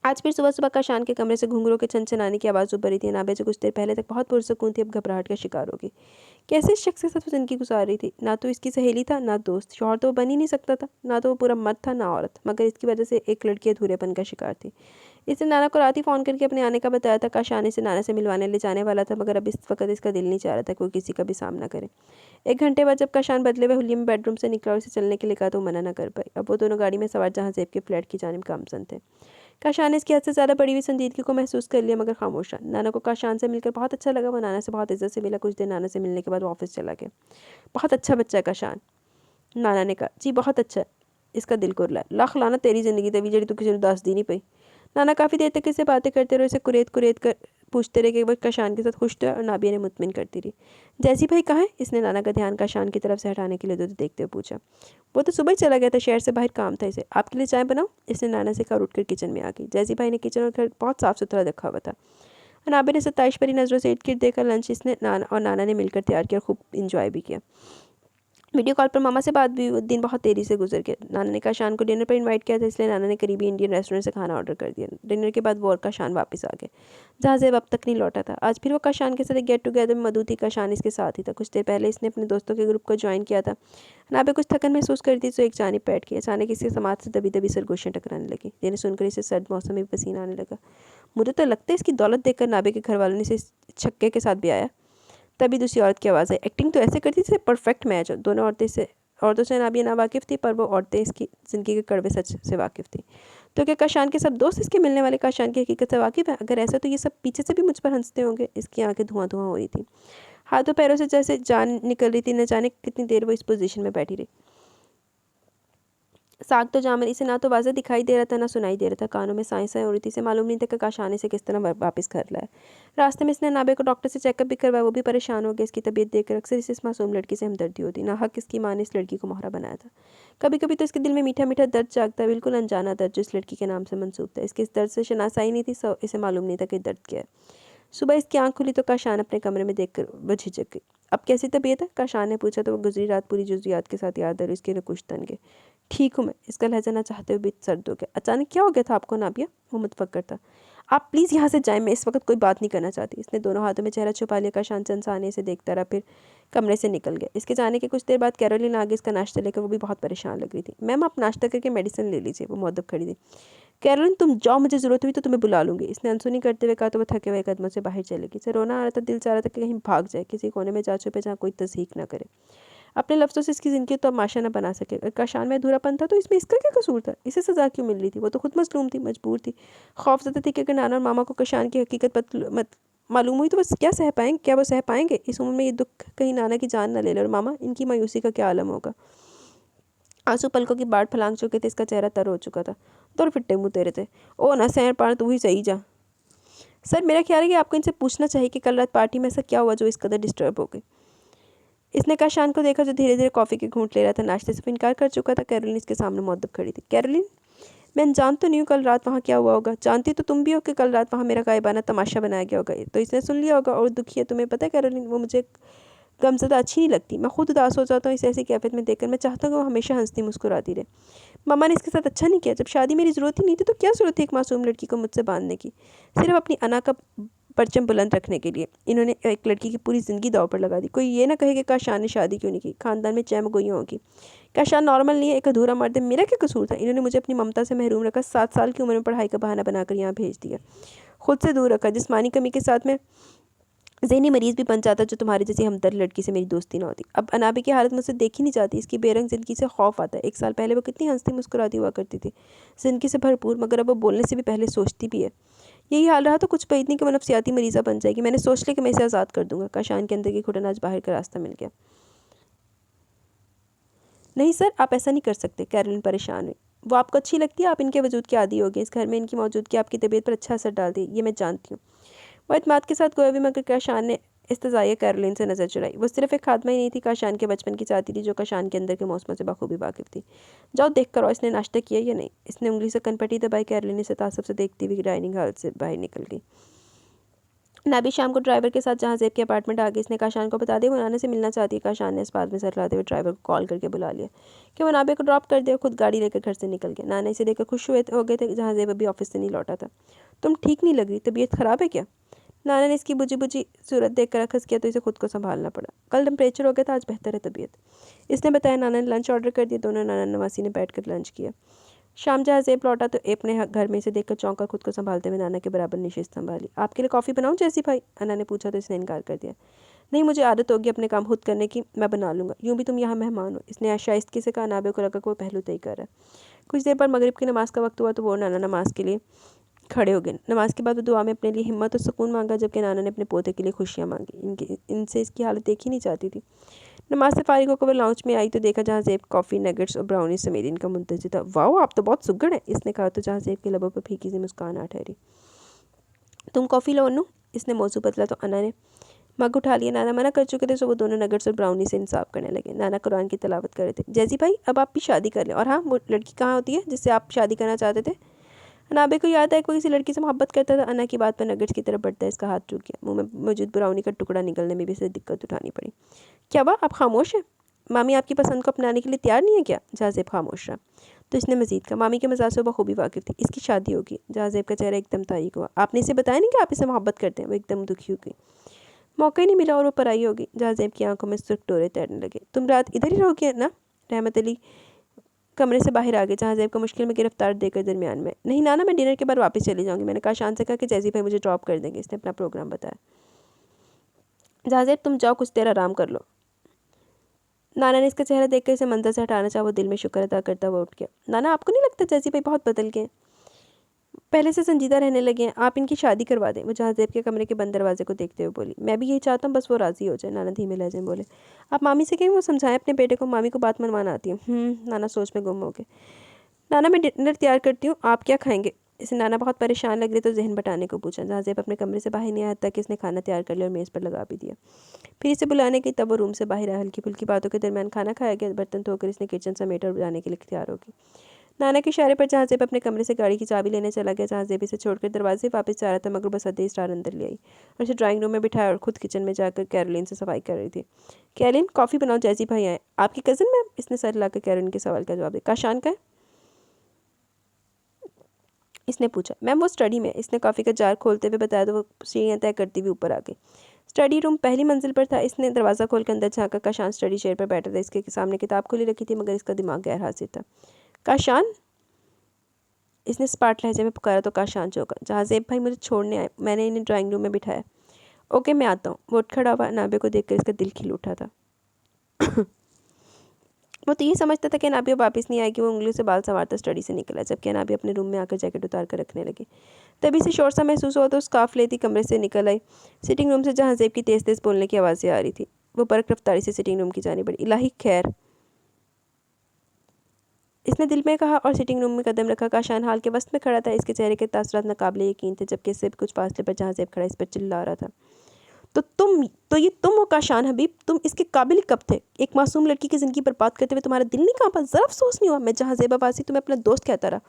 आज फिर सुबह सुबह काशान के कमरे से घुंघरों के छनछनाने की आवाज़ उभरी थी। नाबे जो कुछ देर पहले तक बहुत पुरसकून थी, अब घबराहट का शिकार होगी। कैसे इस शख्स के साथ वो ज़िंदगी गुजार रही थी? ना तो इसकी सहेली था, ना दोस्त। शौहर तो वो बन ही नहीं सकता था। ना तो वो पूरा मर्द था, ना औरत। मगर इसकी वजह से एक लड़की अधूरेपन का शिकार थी। इसने नाना को रात ही फ़ोन करके अपने आने का बताया था। काशान इसे नाना से मिलवाने ले जाने वाला था, मगर अब इस वक्त इसका दिल नहीं चाह रहा था कि वो किसी का भी सामना करे। 1 घंटे बाद जब काशान बदले हुए हुलिये में बेडरूम से निकला और इसे चलने के लिए कहा तो वो मना न कर पाई। अब वो दोनों गाड़ी में सवार जहाँ ज़ेब के फ्लैट की जानिब गामज़न थे। काशान ने इसकी हद से ज़्यादा बड़ी हुई संजीदगी को महसूस कर लिया, मगर खामोश रहा। नाना को काशान से मिलकर बहुत अच्छा लगा। वो नाना से बहुत इज्जत से मिला। कुछ देर नाना से मिलने के बाद वो ऑफिस चला गया। बहुत अच्छा बच्चा है काशान, नाना ने कहा। जी बहुत अच्छा है। इसका दिल कुरला। लाख लाना तेरी ज़िंदगी तभी जड़ी तू किसी को दस दी नहीं पई। नाना काफ़ी देर तक इससे बातें करते रहे, इसे कुरेद कुरेद कर पूछते रहे कि वह काशान के साथ खुश तो है, और नाबिया ने मुतमिन करती रही। जैसी भाई कहाँ है? इसने नाना का ध्यान काशान की तरफ से हटाने के लिए दो देखते हुए पूछा। वो तो सुबह ही चला गया था, शहर से बाहर काम था इसे। आपके लिए चाय बनाऊं? इसने नाना से कहा, उठकर किचन में आ गई। जैसी भाई ने किचन और घर बहुत साफ़ सुथरा रखा हुआ था। अनाबे ने सताइश भरी नज़रों से इर्द गिर्द देखा। लंच इसने नाना और नाना ने मिलकर तैयार किया और खूब इंजॉय भी किया। वीडियो कॉल पर मामा से बात भी वो दिन बहुत तेज़ी से गुजर गया। नाना ने काशान को डिनर पर इनवाइट किया था, इसलिए नाना ने करीबी इंडियन रेस्टोरेंट से खाना ऑर्डर कर दिया। डिनर के बाद वो और काशान वापस आ गए, जहाँ ज़ेब अब तक नहीं लौटा था। आज फिर वो काशान के साथ एक गेट टुगेदर में मधु थी। काशान इसके साथ ही था। कुछ देर पहले इसने अपने दोस्तों के ग्रुप को ज्वाइन किया था। नाबे कुछ थकन महसूस करती तो एक जानिब बैठ गई। अचानक इसके समाज से दबी दबी सरगोशियाँ टकराने लगी, जिन्हें सुनकर इसे सर्द मौसम में भी पसीना आने लगा। मुझे तो लगता है इसकी दौलत देखकर नाबे के घर वालों ने इसे छक्के के साथ भी आया। तभी दूसरी औरत की आवाज़ आई। एक्टिंग तो ऐसे करती जैसे परफेक्ट मैच हो। दोनों औरतों से नाबिया ना वाकिफ़ थी, पर वो औरतें इसकी ज़िंदगी के कड़वे सच से वाकिफ़ थी। तो क्या काशान के सब दोस्त इसके मिलने वाले काशान की हकीकत से वाकिफ़ है? अगर ऐसा तो ये सब पीछे से भी मुझ पर हंसते होंगे। इसकी आंखें धुआं धुआं हो रही थी, हाथों पैरों से जैसे जान निकल रही थी। न जाने कितनी देर वो इस पोजीशन में बैठी रही। साग तो जामन इसे ना तो वाज़े दिखाई दे रहा था, ना सुनाई दे रहा था। कानों में साएं साएं हो रही थी। इसे मालूम नहीं था कि काशान से किस तरह वापस घर लाए। रास्ते में इसने नाबे को डॉक्टर से चेकअप भी करवाया। वो भी परेशान हो गया। इसकी तबीयत देखकर अक्सर इस मासूम लड़की से हमदर्दी होती। ना हक इसकी माँ ने इस लड़की को मोहरा बनाया था। कभी कभी तो इसके दिल में मीठा मीठा दर्द जागता, बिल्कुल अनजाना दर्द जो इस लड़की के नाम से मंसूब था। इसके इस दर्द से शनासाई नहीं थी, इसे मालूम नहीं था कि दर्द क्या है। सुबह इसकी आंख खुली तो काशान अपने कमरे में देखकर वो झिझक गई। अब कैसी तबीयत है? काशान ने पूछा तो वो गुजरी रात पूरी जुज़ियात के साथ याद आ रही। इसके नकुश तन गए। ठीक हूँ मैं, इसका लहजा ना चाहते हुए भी सर्द हो गया। अचानक क्या हो गया था आपको नाबिया? वो मुतफक्कर था। आप प्लीज़ यहाँ से जाएं, मैं इस वक्त कोई बात नहीं करना चाहती। इसने दोनों हाथों में चेहरा छुपा लिया। काशान चंसाने से देखता रहा, फिर कमरे से निकल गया। इसके जाने के कुछ देर बाद कैरोलिन आगे इसका नाश्ता लेकर, वो भी बहुत परेशान लग रही थी। मैम आप नाश्ता करके मेडिसिन ले लीजिए। वो मुअद्दब खड़ी थी। कैरोलिन तुम जाओ, मुझे ज़रूरत हुई तो तुम्हें बुला लूँगी। इसने अनसुनी करते हुए कहा तो वह थके हुए कदमों से बाहर चले गई। इसे रोना आ रहा था, दिल चाह रहा था कि कहीं भाग जाए, किसी कोने में जा छुपे जहाँ कोई तस्दीक ना करे। अपने लफ्ज़ों से इसकी ज़िंदगी तो माशा न बना सके। अगर काशान में अधूरापन था तो इसमें इसका क्या कसूर था? इसे सज़ा क्यों मिल रही थी? वो तो खुद मजलूम थी, मजबूर थी, खौफज़दा थी कि अगर नाना और मामा को काशान की हकीकत मालूम हुई तो बस क्या सह पाएंगे? क्या वो सह पाएंगे? इस उम्र में ये दुख कहीं नाना की जान न ले ले, और मामा इनकी मायूसी का क्या आलम होगा। आंसू पलकों की बाट फलांग चुके थे। इसका चेहरा तर हो चुका था। दौड़ फिट्टे मुँह तेरे थे। ओ ना सैर पार, तू ही सही जा। सर मेरा ख्याल है कि आपको इनसे पूछना चाहिए कि कल रात पार्टी में ऐसा क्या हुआ जो इस कदर डिस्टर्ब हो गई। इसने काशान को देखा जो धीरे धीरे कॉफ़ी के घूंट ले रहा था। नाश्ते से इनकार कर चुका था। कैरोलिन इसके सामने मुअद्दब खड़ी थी। कैरोलिन मैं जान तो नहीं हूँ कल रात वहाँ क्या हुआ होगा। जानती तो तुम भी हो कि कल रात वहाँ मेरा गायबाना तमाशा बनाया गया होगा। तो इसने सुन लिया होगा और दुखी है। तुम्हें पता है कैरोलिन, वो मुझे गमज़दा अच्छी नहीं लगती। मैं खुद उदास हो जाता हूँ इसे ऐसी कैफियत में देखकर। मैं चाहता हूँ कि वो हमेशा हंसती मुस्कुराती रहे। मम्मा ने इसके साथ अच्छा नहीं किया। जब शादी मेरी ज़रूरत ही नहीं थी तो क्या ज़रूरत थी एक मासूम लड़की को मुझसे बांधने की, सिर्फ अपनी अना का परचम बुलंद रखने के लिए। इन्होंने एक लड़की की पूरी ज़िंदगी दाव पर लगा दी। कोई ये ना कहे कि काशान ने शादी क्यों नहीं की। खानदान में चैम गोइयाँ होगी। काशान नॉर्मल नहीं है, एक अधूरा मर्द है। मेरा क्या कसूर था? इन्होंने मुझे अपनी ममता से महरूम रखा। 7 साल की उम्र में पढ़ाई का बहाना बनाकर यहाँ भेज दिया, खुद से दूर रखा। जिस्मानी कमी के साथ में ज़हनी मरीज़ भी बन जाता जो तुम्हारी जैसी हमदर्द लड़की से मेरी दोस्ती ना होती। अब अनाबी की हालत मुझसे देखी नहीं जाती। इसकी बेरंग ज़िंदगी से खौफ आता है। 1 साल पहले वो कितनी हंसती मुस्कुराती हुआ करती थी, ज़िंदगी से भरपूर, मगर अब वो बोलने से भी पहले सोचती भी है। यही हाल रहा तो कुछ पई नहीं कि वो नफ्सियाती मरीज़ा बन जाएगी। मैंने सोच लिया कि मैं इसे आज़ाद कर दूंगा। काशान के अंदर की घुटन आज बाहर का रास्ता मिल गया। नहीं सर, आप ऐसा नहीं कर सकते। कैरोलिन परेशान हुई। वो आपको अच्छी लगती है, आप इनके वजूद की आदी हो गए। इस घर में इनकी मौजूदगी आपकी तबीयत पर अच्छा असर डालती है, ये मैं जानती हूँ। वो इत्मीनान के साथ गोया भी, मगर काशान ने इस्तज़ाइया कैरोलिन से नज़र चुराई। वो सिर्फ एक खादमा ही नहीं थी, काशान के बचपन की साथी थी जो काशान के अंदर के मौसमों से बखूबी वाकिफ़ थी। जाओ देख कर आओ इसने नाश्ता किया या नहीं। इसने उंगली से कनपटी दबाई। कैरोलिन से तासुब से देखती हुई डाइनिंग हॉल से बाहर निकल गई। नाबी शाम को ड्राइवर के साथ जहाँ ज़ेब के अपार्टमेंट आ गई। इसने काशान को बता दिया वो नाना से मिलना चाहती है। काशान ने इस बात में सर हिलाते हुए ड्राइवर को कॉल करके बुला लिया कि वो नाबे को ड्रॉप कर दे, और खुद गाड़ी लेकर घर से निकल गया। नाना इसे देखकर खुश हो गए थे, जहाँ ज़ेब अभी ऑफिस से नहीं लौटा था। तुम ठीक नहीं लग रही, तबीयत ख़राब है क्या? नाना ने इसकी बुझी बुझी सूरत देखकर अखज़ किया तो इसे खुद को संभालना पड़ा। कल टेम्परेचर हो गया था, आज बेहतर है तबीयत, इसने बताया। नाना ने लंच ऑर्डर कर दिया। दोनों नाना नवासी ने बैठकर लंच किया। शाम जहाँ ज़ेब लौटा तो एप ने घर में इसे देखकर चौंका, खुद को संभालते हुए नाना के बराबर निशिस्त संभाली। आपके लिए कॉफ़ी बनाऊँ जैसी भाई? अना ने पूछा तो इसने इनकार कर दिया। नहीं, मुझे आदत होगी अपने काम खुद करने की, मैं बना लूँगा। यूँ भी तुम यहाँ मेहमान हो, इसने शाइस्तगी से कहा। नाबे को लगा कि वो पहलू तय कर रहा है। कुछ देर पर मगरिब की नमाज़ का वक्त हुआ तो वो नाना नमाज के लिए खड़े हो गए। नमाज के बाद वो दुआ में अपने लिए हिम्मत और सुकून मांगा, जबकि नाना ने अपने पोते के लिए खुशियाँ मांगी। इनसे इसकी हालत देखी नहीं जाती थी। नमाज से फारिग होकर वो लाउंज में आई तो देखा जहाँ ज़ेब कॉफ़ी, नगेट्स और ब्राउनी समेत इनका मुंतज़िर था। वाओ, आप तो बहुत सुघड़ हैं, इसने कहा तो जहाँ ज़ेब के लबों पर फीकी सी मुस्कान आ ठहरी। तुम कॉफ़ी लो अनु, इसने मौजू बदला तो अना ने मग उठा लिया। नाना मना कर चुके थे, तो वो दोनों नगेट्स और ब्राउनी से इंसाफ करने लगे। नाना कुरान की तिलावत कर रहे थे। जैसी भाई, अब आप भी शादी कर लें। और हाँ, वो लड़की कहाँ होती है जिससे आप शादी करना चाहते थे? अनाबे को याद है कि वो किसी लड़की से मोहब्बत करता था। अना की बात पर नगेट्स की तरफ बढ़ता है, इसका हाथ रुक गया। मुंह में मौजूद ब्राउनी का टुकड़ा निकलने में भी इसे दिक्कत उठानी पड़ी। क्या हुआ, आप खामोश हैं? मामी आपकी पसंद को अपनाने के लिए तैयार नहीं है क्या? जहाज़ेब खामोश रहा। तो इसने मजीद कहा, मामी के मजाज से बखूबी वाकिफ थी, इसकी शादी होगी। जहाज़ेब का चेहरा एकदम तारीक हुआ। आपने इसे बताया नहीं कि आप इसे मोहब्बत करते हैं? वो एकदम दुखी हो गई। मौका ही नहीं मिला और वो पराई होगी। जहाज़ेब की आंखों में सुर्ख डोरे तैरने लगे। तुम रात इधर ही रहोगे ना? रहमत अली कमरे से बाहर आ गए। जहाज़ेब को मुश्किल में गिरफ्तार देकर दरमियान में, नहीं नाना, मैं डिनर के बाद वापस चली जाऊंगी। मैंने कहा शान से कहा कि जैसी भाई मुझे ड्रॉप कर देंगे। इसने अपना प्रोग्राम बताया। जहाज़ेब तुम जाओ, कुछ देर आराम कर लो। नाना ने इसका चेहरा देखकर इसे मंजर से हटाना चाहा। वो दिल में शुक्र अदा करता हुआ उठ गया। नाना आपको नहीं लगता जैसी भाई बहुत बदल गए, पहले से संजीदा रहने लगे हैं? आप इनकी शादी करवा दें। वो जहाज़ेब के कमरे के बंद दरवाजे को देखते हुए बोली। मैं भी यही चाहता हूँ, बस वो राज़ी हो जाए। नाना धीमे लहजे में बोले। आप मामी से कहें वो समझाएं अपने बेटे को, मामी को बात मनवाना आती है। नाना सोच में गुम हो गए। नाना मैं डिनर तैयार करती हूँ, आप क्या खाएंगे? इसे नाना बहुत परेशान लग रहे तो जहन बटाने को पूछा। जहाज़ेब अपने कमरे से बाहर नहीं आया तक इसने खाना तैयार कर लिया और मेज़ पर लगा भी दिया। फिर इसे बुलाने की, तब वो रूम से बाहर आया। हल्की फुल्की बातों के दरमियान खाना खाया गया। बर्तन धोकर इसने किचन समेट और जाने के लिए तैयार होगी। नाना के इशारे पर जहाज़ेब अपने कमरे से गाड़ी की चाबी लेने चला गया। जहाज़ेब इसे छोड़कर दरवाजे वापस जा रहा था, मगर बस आधे स्टार अंदर ले आई और इसे ड्राइंग रूम में बिठाया और खुद किचन में जाकर कैरोलिन से सफाई कर रही थी। कैरोलिन कॉफ़ी बनाओ, जैसी भाई आए। आपकी कज़न मैम? इसने सर लाकर कैरोलिन के सवाल का जवाब दिया। काशान का है? इसने पूछा। मैम वो स्टडी में। इसने कॉफ़ी का जार खोलते हुए बताया तो वो सीढ़ियाँ तय करती हुई ऊपर आ गई। स्टडी रूम पहली मंजिल पर था। इसने दरवाज़ा खोल कर अंदर झाँका। काशान स्टडी चेयर पर बैठा था। इसके सामने किताब खुली रखी थी, मगर इसका दिमाग गैर हाजिर था। काशान, इसने स्पार्ट लहजे में पुकारा तो काशान चौंका। जहाज़ेब भाई मुझे छोड़ने आए, मैंने इन्हें ड्राइंग रूम में बिठाया। ओके मैं आता हूँ। वो उठ खड़ा हुआ। नाबे को देखकर इसका दिल खिल उठा था। वो तो ये समझता था कि अनाबिया वापस नहीं आएगी। वो उंगलियों से बाल संवारता स्टडी से निकला, जबकि अनाबिया अपने रूम में आकर जैकेट उतार कर रखने लगी। तभी से शोर सा महसूस हुआ तो स्कार्फ लेती कमरे से निकल आई। सिटिंग रूम से जहाज़ेब की तेज़ तेज़ बोलने की आवाज़ें आ रही थी। वो बरक रफ्तारी से सिटिंग रूम की जाने बढ़ी। इलाही खैर, इसने दिल में कहा और सिटिंग रूम में कदम रखा। काशान हाल के वस्त में खड़ा था। इसके चेहरे के तासुरात नाकाबिले यकीन थे, जबकि इससे कुछ फासले पर जहाज़ेब खड़ा इस पर चिल्ला रहा था। तो ये तुम हो काशान हबीब? तुम इसके काबिल कब थे? एक मासूम लड़की की ज़िंदगी बर्बाद करते हुए तुम्हारा दिल नहीं कांपा? ज़रा अफसोस नहीं हुआ? मैं जहाज़ेबा वासी तुम्हें अपना दोस्त कहता रहा।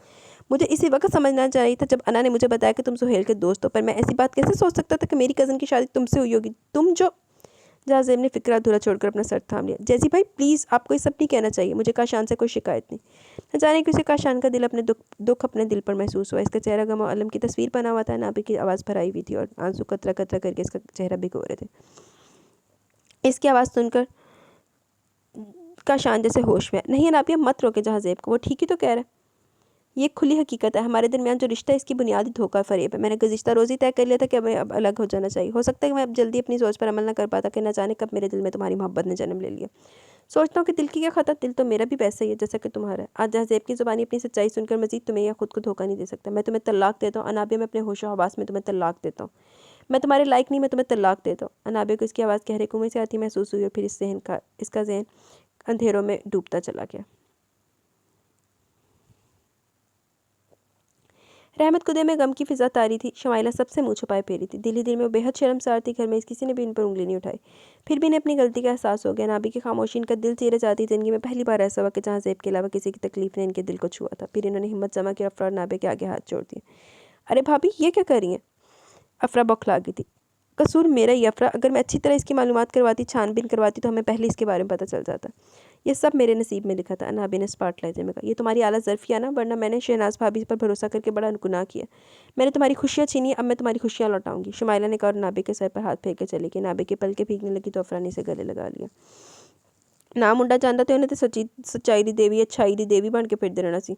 मुझे इसी वक्त समझना चाहिए था जब अना ने मुझे बताया कि तुम सुहेल के दोस्त हो, पर मैं ऐसी बात कैसे सोच सकता था कि मेरी कज़न की शादी तुमसे हुई होगी? तुम जो जहाज़ेब ने फिक्रा अधूरा छोड़कर अपना सर थाम लिया। जैसी भाई प्लीज़, आपको ये सब नहीं कहना चाहिए। मुझे काशान से कोई शिकायत नहीं। न जाने कि उसे काशान का दिल अपने दुख अपने दिल पर महसूस हुआ। इसका चेहरा गम और अलम की तस्वीर बना हुआ था। नाबी की आवाज़ भराई हुई थी और आंसू कतरा कतरा करके इसका चेहरा भिगो रहे थे। इसकी आवाज़ सुनकर काशान जैसे होश में। नहीं अनाबिया मत रोके जहाज़ेब को, वो ठीक ही तो कह रहा है। ये खुली हकीकत है। हमारे दरमियान जो रिश्ता है इसकी बुनियादी धोखा फ़रेब है। मैंने गुज़िश्ता रोज़ ही तय कर लिया था कि हमें अब अलग हो जाना चाहिए। हो सकता है कि मैं अब जल्दी अपनी सोच पर अमल ना कर पाता कि न जाने कब मेरे दिल में तुम्हारी मोहब्बत ने जन्म ले लिया। सोचता हूँ कि दिल की क्या खता, दिल तो मेरा भी वैसा ही है जैसा कि तुम्हारा है। आज जहाज़ेब की ज़ुबानी अपनी सच्चाई सुनकर मजीद तुम्हें या खुद को धोखा नहीं दे सकता। मैं तुम्हें तलाक देता हूँ अनाबिया, मैं अपने होशो हवास में तुम्हें तलाक देता हूँ। मैं तुम्हारे लायक नहीं, मैं तुम्हें तलाक देता हूँ। अनाबिया को इसकी आवाज़ गहरे कुएं से आती महसूस हुई और फिर इसका जहन अंधेरों में डूबता चला गया। रहमत कुदे में गम की फिजा तारी थी। शमाइला सबसे मुँह छुपाए फेरी थी। दिल ही दिल में वो बेहद शर्मसार थी। घर में किसी ने भी इन पर उंगली नहीं उठाई। फिर भी इन्हें अपनी गलती का एहसास हो गया। नाबी की खामोशी इनका दिल चीरे जाती। ज़िंदगी में पहली बार ऐसा हुआ कि जहाज़ेब के अलावा किसी की तकलीफ ने इनके दिल को छुआ था। फिर इन्होंने हिम्मत जमा की और अफरा और नाबे के आगे हाथ जोड़ दिए। अरे भाभी ये क्या कर रही हैं? अफरा बौखला गई थी। कसूर मेरा ही अफरा, अगर मैं अच्छी तरह इसकी मालूमात करवाती, छानबीन करवाती तो हमें पहले इसके बारे में पता चल जाता। ये सब मेरे नसीब में लिखा था। अनाबी ने स्पार्ट लहजे में कहा। ये तुम्हारी आला ज़र्फिया ना, वरना मैंने शहनाज भाभी पर भरोसा करके बड़ा गुनाह किया। मैंने तुम्हारी खुशियाँ छीनी, अब मैं तुम्हारी खुशियाँ लौटाऊंगी। शुमाइला ने कहा और नाबे के सर पर हाथ फेंक के चली गई। नाबे के पलकें भीगने लगी तो अफरा ने इसे गले लगा लिया। ना मुंडा जानता तो उन्हें तो सच्चाई दी देवी, अच्छाई दी देवी बन के फिर देना सी।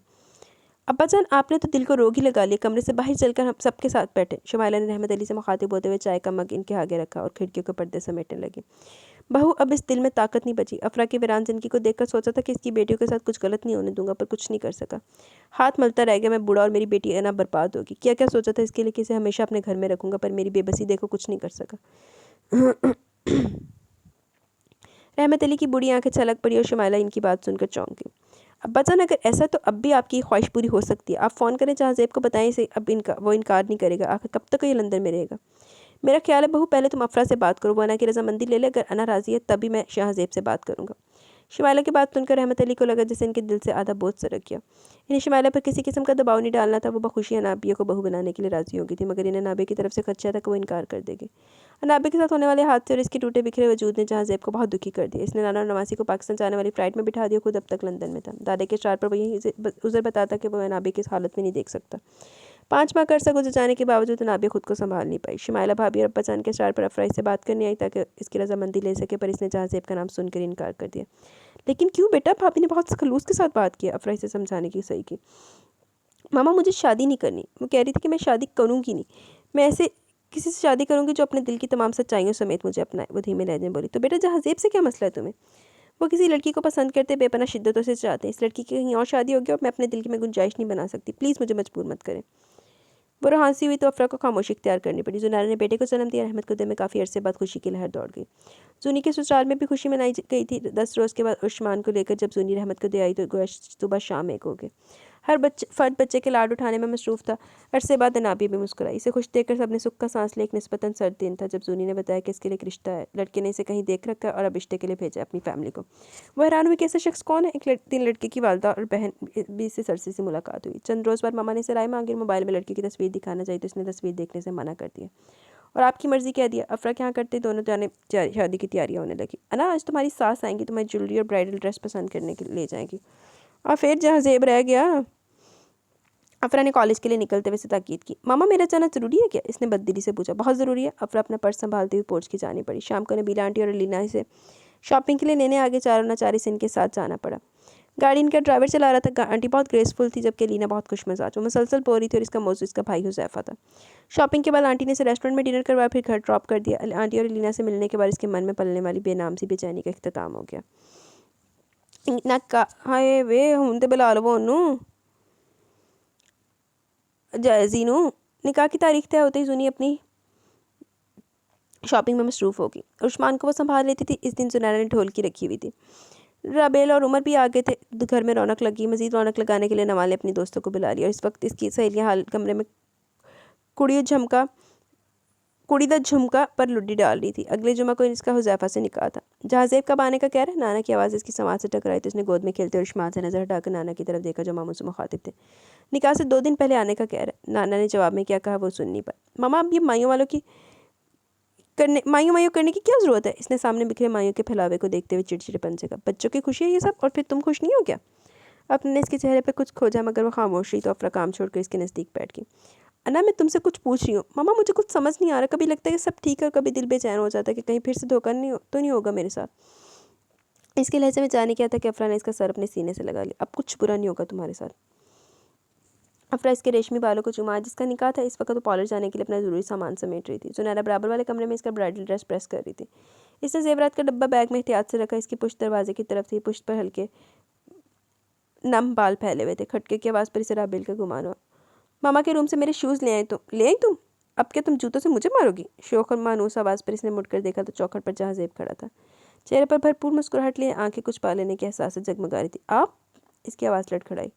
अब्बा जान आपने तो दिल को रोग ही लगा लिया। कमरे से बाहर चलकर हम सबके साथ बैठे। शुमाइला ने रहमत अली से मुखातिब होते हुए चाय का मग इनके आगे रखा और खिड़कियों के पर्दे समेटने लगी। बहू अब इस दिल में ताकत नहीं बची। अफरा की वीरान जिंदगी को देखकर सोचा था कि इसकी बेटियों के साथ कुछ गलत नहीं होने दूंगा, पर कुछ नहीं कर सका। हाथ मलता रह गया। मैं बूढ़ा और मेरी बेटी अना बर्बाद होगी। क्या क्या सोचा था इसके लिए कि इसे हमेशा अपने घर में रखूंगा, पर मेरी बेबसी देखो कुछ नहीं कर सका। रहमत अली की बुढ़ी आंखें छलक पड़ी और शुमाइला इनकी बात सुनकर चौंक गई। अब्बा जान अगर ऐसा तो अब भी आपकी ख्वाहिश पूरी हो सकती है। आप फ़ोन करें जहाज़ेब को, बताएं इसे अब वो इनकार नहीं करेगा। आखिर कब तक ये लंदन में रहेगा? मेरा ख्याल है बहू पहले तुम अफरा से बात करो, वो अना की रजामंदी ले ले। अगर अना राज़ी है तभी मैं जहाज़ेब से बात करूँगा। शिमाला की बात सुनकर रहमत अली को लगा जैसे इनके दिल से आधा बोझ सरक गया। इन्हें शिमाला पर किसी किस्म का दबाव नहीं डालना था। वो बखुशी अनाबिया को बहू बनाने के लिए राजी हो गई थी, मगर इन्हें नाबे की तरफ से खदशा था कि वो इनकार कर देगी। अनाबे के साथ होने वाले हादसे और इसके टूटे बिखरे वजूद ने जहाँ ज़ेब को बहुत दुखी कर दिया। इसने नाना और नवासी को पाकिस्तान जाने वाली फ़्लाइट में बिठा दिया, खुद अब तक लंदन में था। दादा के इशारे पर वो यही उज़र बताता कि वो अनाबे की इस हालत में नहीं देख सकता। 5 माह का अरसा गुजर जाने के बावजूद नाबिया खुद को संभाल नहीं पाई। शिमाला भाभी और अब्बा जान के इशारे पर अफराज से बात करने आई ताकि इसकी रजामंदी ले सके, पर इसने जहाँ ज़ेब का नाम सुनकर इनकार कर दिया। लेकिन क्यों बेटा? भाभी ने बहुत खलूस के साथ बात किया। अफराज से समझाने की सही की। मामा मुझे शादी नहीं करनी। वो कह रही थी कि मैं शादी करूँगी नहीं, मैं ऐसे किसी से शादी करूँगी जो अपने दिल की तमाम सच्चाइयों समेत मुझे अपनाए। वो धीमे लहजे में बोली। तो बेटा जहाँ ज़ेब से क्या मसला है तुम्हें? वो किसी लड़की को पसंद करते बेपनाह शिद्दतों से चाहते हैं। इस लड़की की कहीं और शादी होगी और मैं अपने दिल की में गुंजाइश नहीं बना सकती। प्लीज़ मुझे मजबूर मत करें। वो हंसी हुई तो अफरा को खामोशी इख्तियार करनी पड़ी। जुनैरा ने बेटे को जन्म दिया। अहमद के दिल में काफ़ी अरसे बाद खुशी की लहर दौड़ गई। जूनी के ससुराल में भी खुशी मनाई गई थी। 10 रोज़ के बाद उस्मान को लेकर जब जूनी रहमत को दे आई तो गोया सुबह शाम एक हो गए। हर फर्द बच्चे के लाड उठाने में मसरूफ़ था। अरसे बाद अनाबिया भी मुस्कुराई। इसे खुश देखकर सबने सुख का सांस लिया। एक निस्बतन सर्द दिन था जब जूनी ने बताया कि इसके लिए एक रिश्ता है। लड़के ने इसे कहीं देख रखा है और अब रिश्ते के लिए भेजा अपनी फैमिली को। वो हैरान हुई कि ऐसा शख्स कौन है। एक दिन लड़के की वालदा और बहन भी से सरसी से मुलाकात हुई। चंद रोज़ बाद मामा ने इसे राय मांगी। मोबाइल में लड़के की तस्वीर दिखाना चाहिए तो इसने तस्वीर देखने से मना कर दिया और आपकी मर्ज़ी कह दिया। अफरा क्या करते दोनों जाने शादी की तैयारियां होने लगी। अना आज तुम्हारी सास आएंगी, तुम्हें ज्वेलरी और ब्राइडल ड्रेस पसंद करने के लिए ले जाएंगी। और फिर जहाँ ज़ेब रह गया। अफरा ने कॉलेज के लिए निकलते हुए से ताकीद की। मामा मेरा जाना ज़रूरी है क्या? इसने बददिली से पूछा। बहुत ज़रूरी है। अफरा अपना पर्स संभालते हुए पोर्च की जानी पड़ी। शाम को नबीला आंटी और लीना से शॉपिंग के लिए लेने आगे चारों नाचारी से इनके साथ जाना पड़ा। गाड़ी इनका ड्राइवर चला रहा था। आंटी बहुत ग्रेसफुल थी जबकि लीना बहुत खुशमिजाज। वो मुसलसल बोल रही थी और इसका मौजू इसका भाई हुज़ैफा था। शॉपिंग के बाद आंटी ने इसे रेस्टोरेंट में डिनर करवाया, फिर घर ड्रॉप कर दिया। आंटी और लीना से मिलने के बाद इसके मन में पलने वाली बेनाम सी बेचैनी का इख्तिताम हो गया। ना हाय वे हूं तो बुला लो ओनू जीनू। निकाह की तारीख तय होते ही जूनी अपनी शॉपिंग में मसरूफ़ होगी। उस्मान को वो संभाल लेती थी। इस दिन जुनैरा ने ढोलकी रखी हुई थी। राबेल और उमर भी आ गए थे। घर में रौनक लगी। मज़ीद रौनक लगाने के लिए नवाल ने अपनी दोस्तों को बुला लिया और इस वक्त इसकी सहेलियाँ हाल कमरे में कुड़ी द झुमका पर लुड्डी डाल रही थी। अगले जुमा को इसका हुज़ैफा से निकाह था। जहाँ ज़ेब कब आने का कह रहा है। नाना की आवाज़ इसकी समाज से टकराई तो उसने गोद में खेलते और उस्मान से नज़र हटाकर नाना की तरफ देखा जो मामू से मुखातिब थे। निकाह से 2 दिन पहले आने का कह रहा है। नाना ने जवाब में क्या कहा वो सुन नहीं पाई। मामा अब ये मायूं करने की क्या ज़रूरत है? इसने सामने बिखरे मायूं के फैलावे को देखते हुए चिड़चिड़ेपन से कहा। बच्चों की खुशी है ये सब और फिर तुम खुश नहीं हो क्या? अपने इसके चेहरे पर कुछ खोजा मगर वो खामोश रही तो अफरा काम छोड़कर इसके नज़दीक बैठ गई। अना मैं तुमसे कुछ पूछ रही हूँ। मामा मुझे कुछ समझ नहीं आ रहा। कभी लगता है कि सब ठीक है और कभी दिल बेचैन हो जाता है कि कहीं फिर से धोखा नहीं होगा मेरे साथ। इसके लहजे में जाने क्या था कि अफरा ने इसका सर अपने सीने से लगा लिया। अब कुछ बुरा नहीं होगा तुम्हारे साथ। अफरा इसके रेशमी बालों को चुमा। जिसका निकाह था इस वक्त वो पार्लर जाने के लिए अपना ज़रूरी सामान समेट रही थी। जुनैरा बराबर वाले कमरे में इसका ब्राइडल ड्रेस प्रेस कर रही थी। इसने जेवरात का डब्बा बैग में एहतियात से रखा। इसकी पुश्त दरवाजे की तरफ थी। पुश्त पर हल्के नम बाल फैले हुए थे। खटके की आवाज़ पर इसे राबेल का गुमान हुआ। मामा के रूम से मेरे शूज़ ले आई तुम? अब क्या तुम जूतों से मुझे मारोगी? शौक और मानूस आवाज़ पर इसने मुड़कर देखा तो चौखट पर जहाँ ज़ेब खड़ा था। चेहरे पर भरपूर मुस्कुराहट लिए आंखें कुछ पा लेने के एहसास से जगमगा रही थी। आप? इसकी आवाज़ लड़खड़ाई।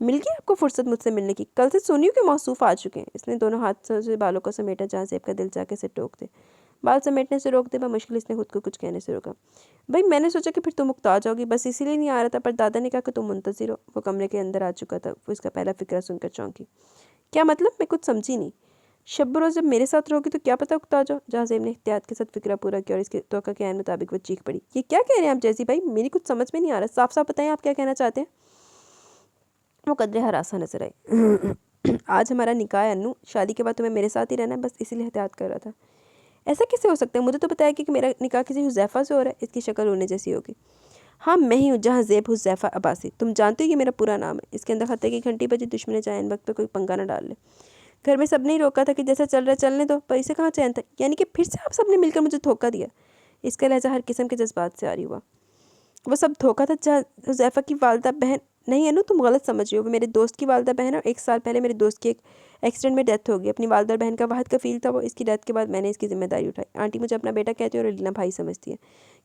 मिल गई आपको फुर्सत मुझसे मिलने की? कल से सुनियो कि मौसूफ आ चुके हैं। इसने दोनों हाथ से बालों को समेटा जहाँ ज़ेब का दिल जाके से टोक दे। बाल समेटने से रोक दे मुश्किल इसने खुद को कुछ कहने से रोका। भाई मैंने सोचा कि फिर तुम मुक्ता जाओगी, बस इसीलिए नहीं आ रहा था, पर दादा ने कहा कि तुम मुंतज़िर हो। वो कमरे के अंदर आ चुका था। वो इसका पहला फिक्रा सुनकर चौंकी। क्या मतलब? मैं कुछ समझी नहीं। शब रोज़ जब मेरे साथ रहोगी तो क्या पता उकता जाओ। जहाँ ज़ेब ने एहतियात के साथ फिक्रा पूरा किया और इसके तोक़ा के मुताबिक वो चीख पड़ी। ये क्या कह रहे हैं आप जैसी भाई? मेरी कुछ समझ में नहीं आ रहा। साफ साफ बताएं आप क्या कहना चाहते हैं। वो कदरे हरासा नजर आई। आज हमारा निकाह है अन्नू। शादी के बाद तुम्हें मेरे साथ ही रहना है, बस इसीलिए एहतियात कर रहा था। ऐसा कैसे हो सकता है? मुझे तो बताया कि मेरा निकाह किसी हुज़ैफा से हो रहा है। इसकी शक्ल होने जैसी होगी। हाँ मैं ही हूँ जहाँ ज़ेब हुज़ैफा अब्बासी। तुम जानते हो ये मेरा पूरा नाम है। इसके अंदर खत्ते की घंटी बजी। दुश्मन चाहे इन वक्त पे कोई पंगा ना डाल ले। घर में सब ने ही रोका था कि जैसा चल रहा है चलने दो, पर इसे कहाँ चैन था। यानी कि फिर से आप सब ने मिलकर मुझे धोखा दिया। इसका लहजा हर किस्म के जज्बात से आ रही हुआ। वो सब धोखा था जहाँ हुज़ैफा की वालदा बहन। नहीं अनु तुम गलत समझ रही हो। वो मेरे दोस्त की वालदा बहन और 1 साल पहले मेरे दोस्त की एक एक्सीडेंट में डेथ हो गई। अपनी वालदा बहन का वाहद कफ़ील था वो। इसकी डेथ के बाद मैंने इसकी जिम्मेदारी उठाई। आंटी मुझे अपना बेटा कहती है और लीना भाई समझती है।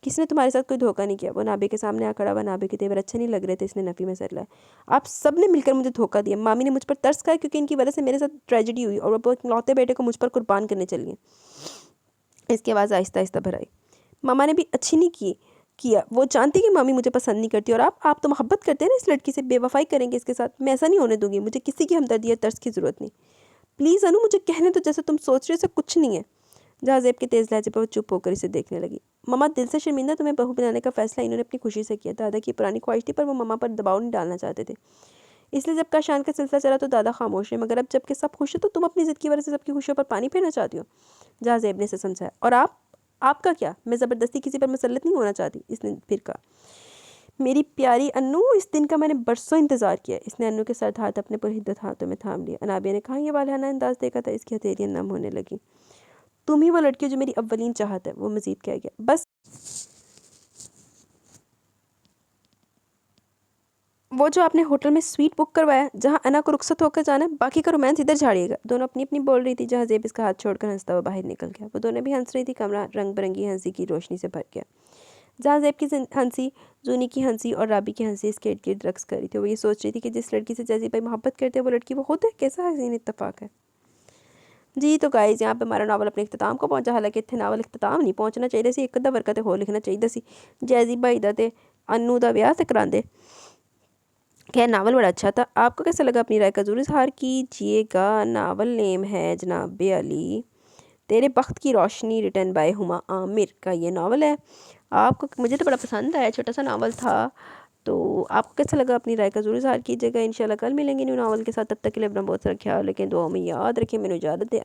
किसी ने तुम्हारे साथ कोई धोखा नहीं किया। वो नाबे के सामने आ खड़ा हुआ। नाबे के तेवर अच्छे नहीं लग रहे थे। इसने नफ़ी में सर लाया। आप सब ने मिलकर मुझे धोखा दिया। मामी ने मुझ पर तरस खाया क्योंकि इनकी वजह से मेरे साथ ट्रेजेडी हुई और वो इकलौते बेटे को मुझ पर कुर्बान करने चली हैं। इसकी आवाज़ आहिस्ता आहिस्ता भर आई। मामा ने भी अच्छी नहीं की किया। वो जानती कि मामी मुझे पसंद नहीं करती, और आप तो मोहब्बत करते हैं ना इस लड़की से, बेवफाई करेंगे इसके साथ। मैं ऐसा नहीं होने दूंगी, मुझे किसी की हमदर्दी या तर्स की ज़रूरत नहीं। प्लीज़ अनु, मुझे कहने दो, जैसे तुम सोच रहे हो ऐसा कुछ नहीं है। जहाँ ज़ेब के तेज़ लहजे पर वो चुप होकर इसे देखने लगी। मम्मा दिल से शर्मिंदा, तुम्हें बहू बनाने का फ़ैसला इन्होंने अपनी खुशी से किया। दादा की पुरानी ख्वाहिश थी, पर वो मम्मा पर दबाव नहीं डालना चाहते थे, इसलिए जब काशान का सिलसिला चला तो दादा खामोश है। मगर अब जबकि सब खुश है तो तुम अपनी ज़िद की वजह से सबकी खुशियों पर पानी फेरना चाहती हो। जहाँ ज़ेब ने इसे समझाया। और आपका क्या? मैं ज़बरदस्ती किसी पर मुसल्लत नहीं होना चाहती, इसने फिर कहा। मेरी प्यारी अन्नू, इस दिन का मैंने बरसों इंतज़ार किया। इसने अन्नू के सर हाथ अपने पुरहिद्दत हाथों में थाम लिया। अनाबिया ने कहा, यह वालहाना अंदाज देखा था। इसकी हथेलियाँ नम होने लगी। तुम ही वो लड़की हो जो मेरी अव्वलीन चाहत है, वो मज़ीद कह गया। बस वो जो आपने होटल में स्वीट बुक करवाया, जहाँ अना को रुखसत होकर जाना है, बाकी का रोमांस इधर झाड़िएगा। दोनों अपनी अपनी बोल रही थी, जहाँ ज़ेब इसका हाथ छोड़कर हंसता हुआ बाहर निकल गया। वो दोनों भी हंस रही थी। कमरा रंग बिरंगी हंसी की रोशनी से भर गया। जहाँ ज़ेब की हंसी, जूनी की हंसी और राबी की हंसी इसके इर्द गिर्द रक्स कर रही थी। वो ये सोच रही थी कि जिस लड़की से जैसी भाई मोहब्बत करते हैं वो लड़की वो होता है। कैसा हसीन इत्तेफाक है। जी तो गाइस, यहाँ पे हमारा नावल अपने इख्तिताम को पहुंचा। हालांकि इतने नावल इख्तिताम नहीं पहुंचना चाहिए सी, एक अद्धा वर्का होर लिखना चाहिए सी। जैजी भाई दा ते अन्नू दा ब्याह ते करांदे। खैर, नावल बड़ा अच्छा था। आपको कैसा लगा? अपनी राय का ज़रूर इजहार कीजिएगा। नावल नेम है जनाब अली तेरे बख्त की रोशनी, रिटन बाय हुमा आमिर का ये नावल है। आपको, मुझे तो बड़ा पसंद आया, छोटा सा नावल था। तो आपको कैसा लगा? अपनी राय का ज़रूर इजहार कीजिएगा। इंशाल्लाह कल मिलेंगे न्यू नावल के साथ। तब तक के लिए अपना बहुत सारा ख्याल रखें, दुआ में याद रखें। मैंने इजाज़त दे।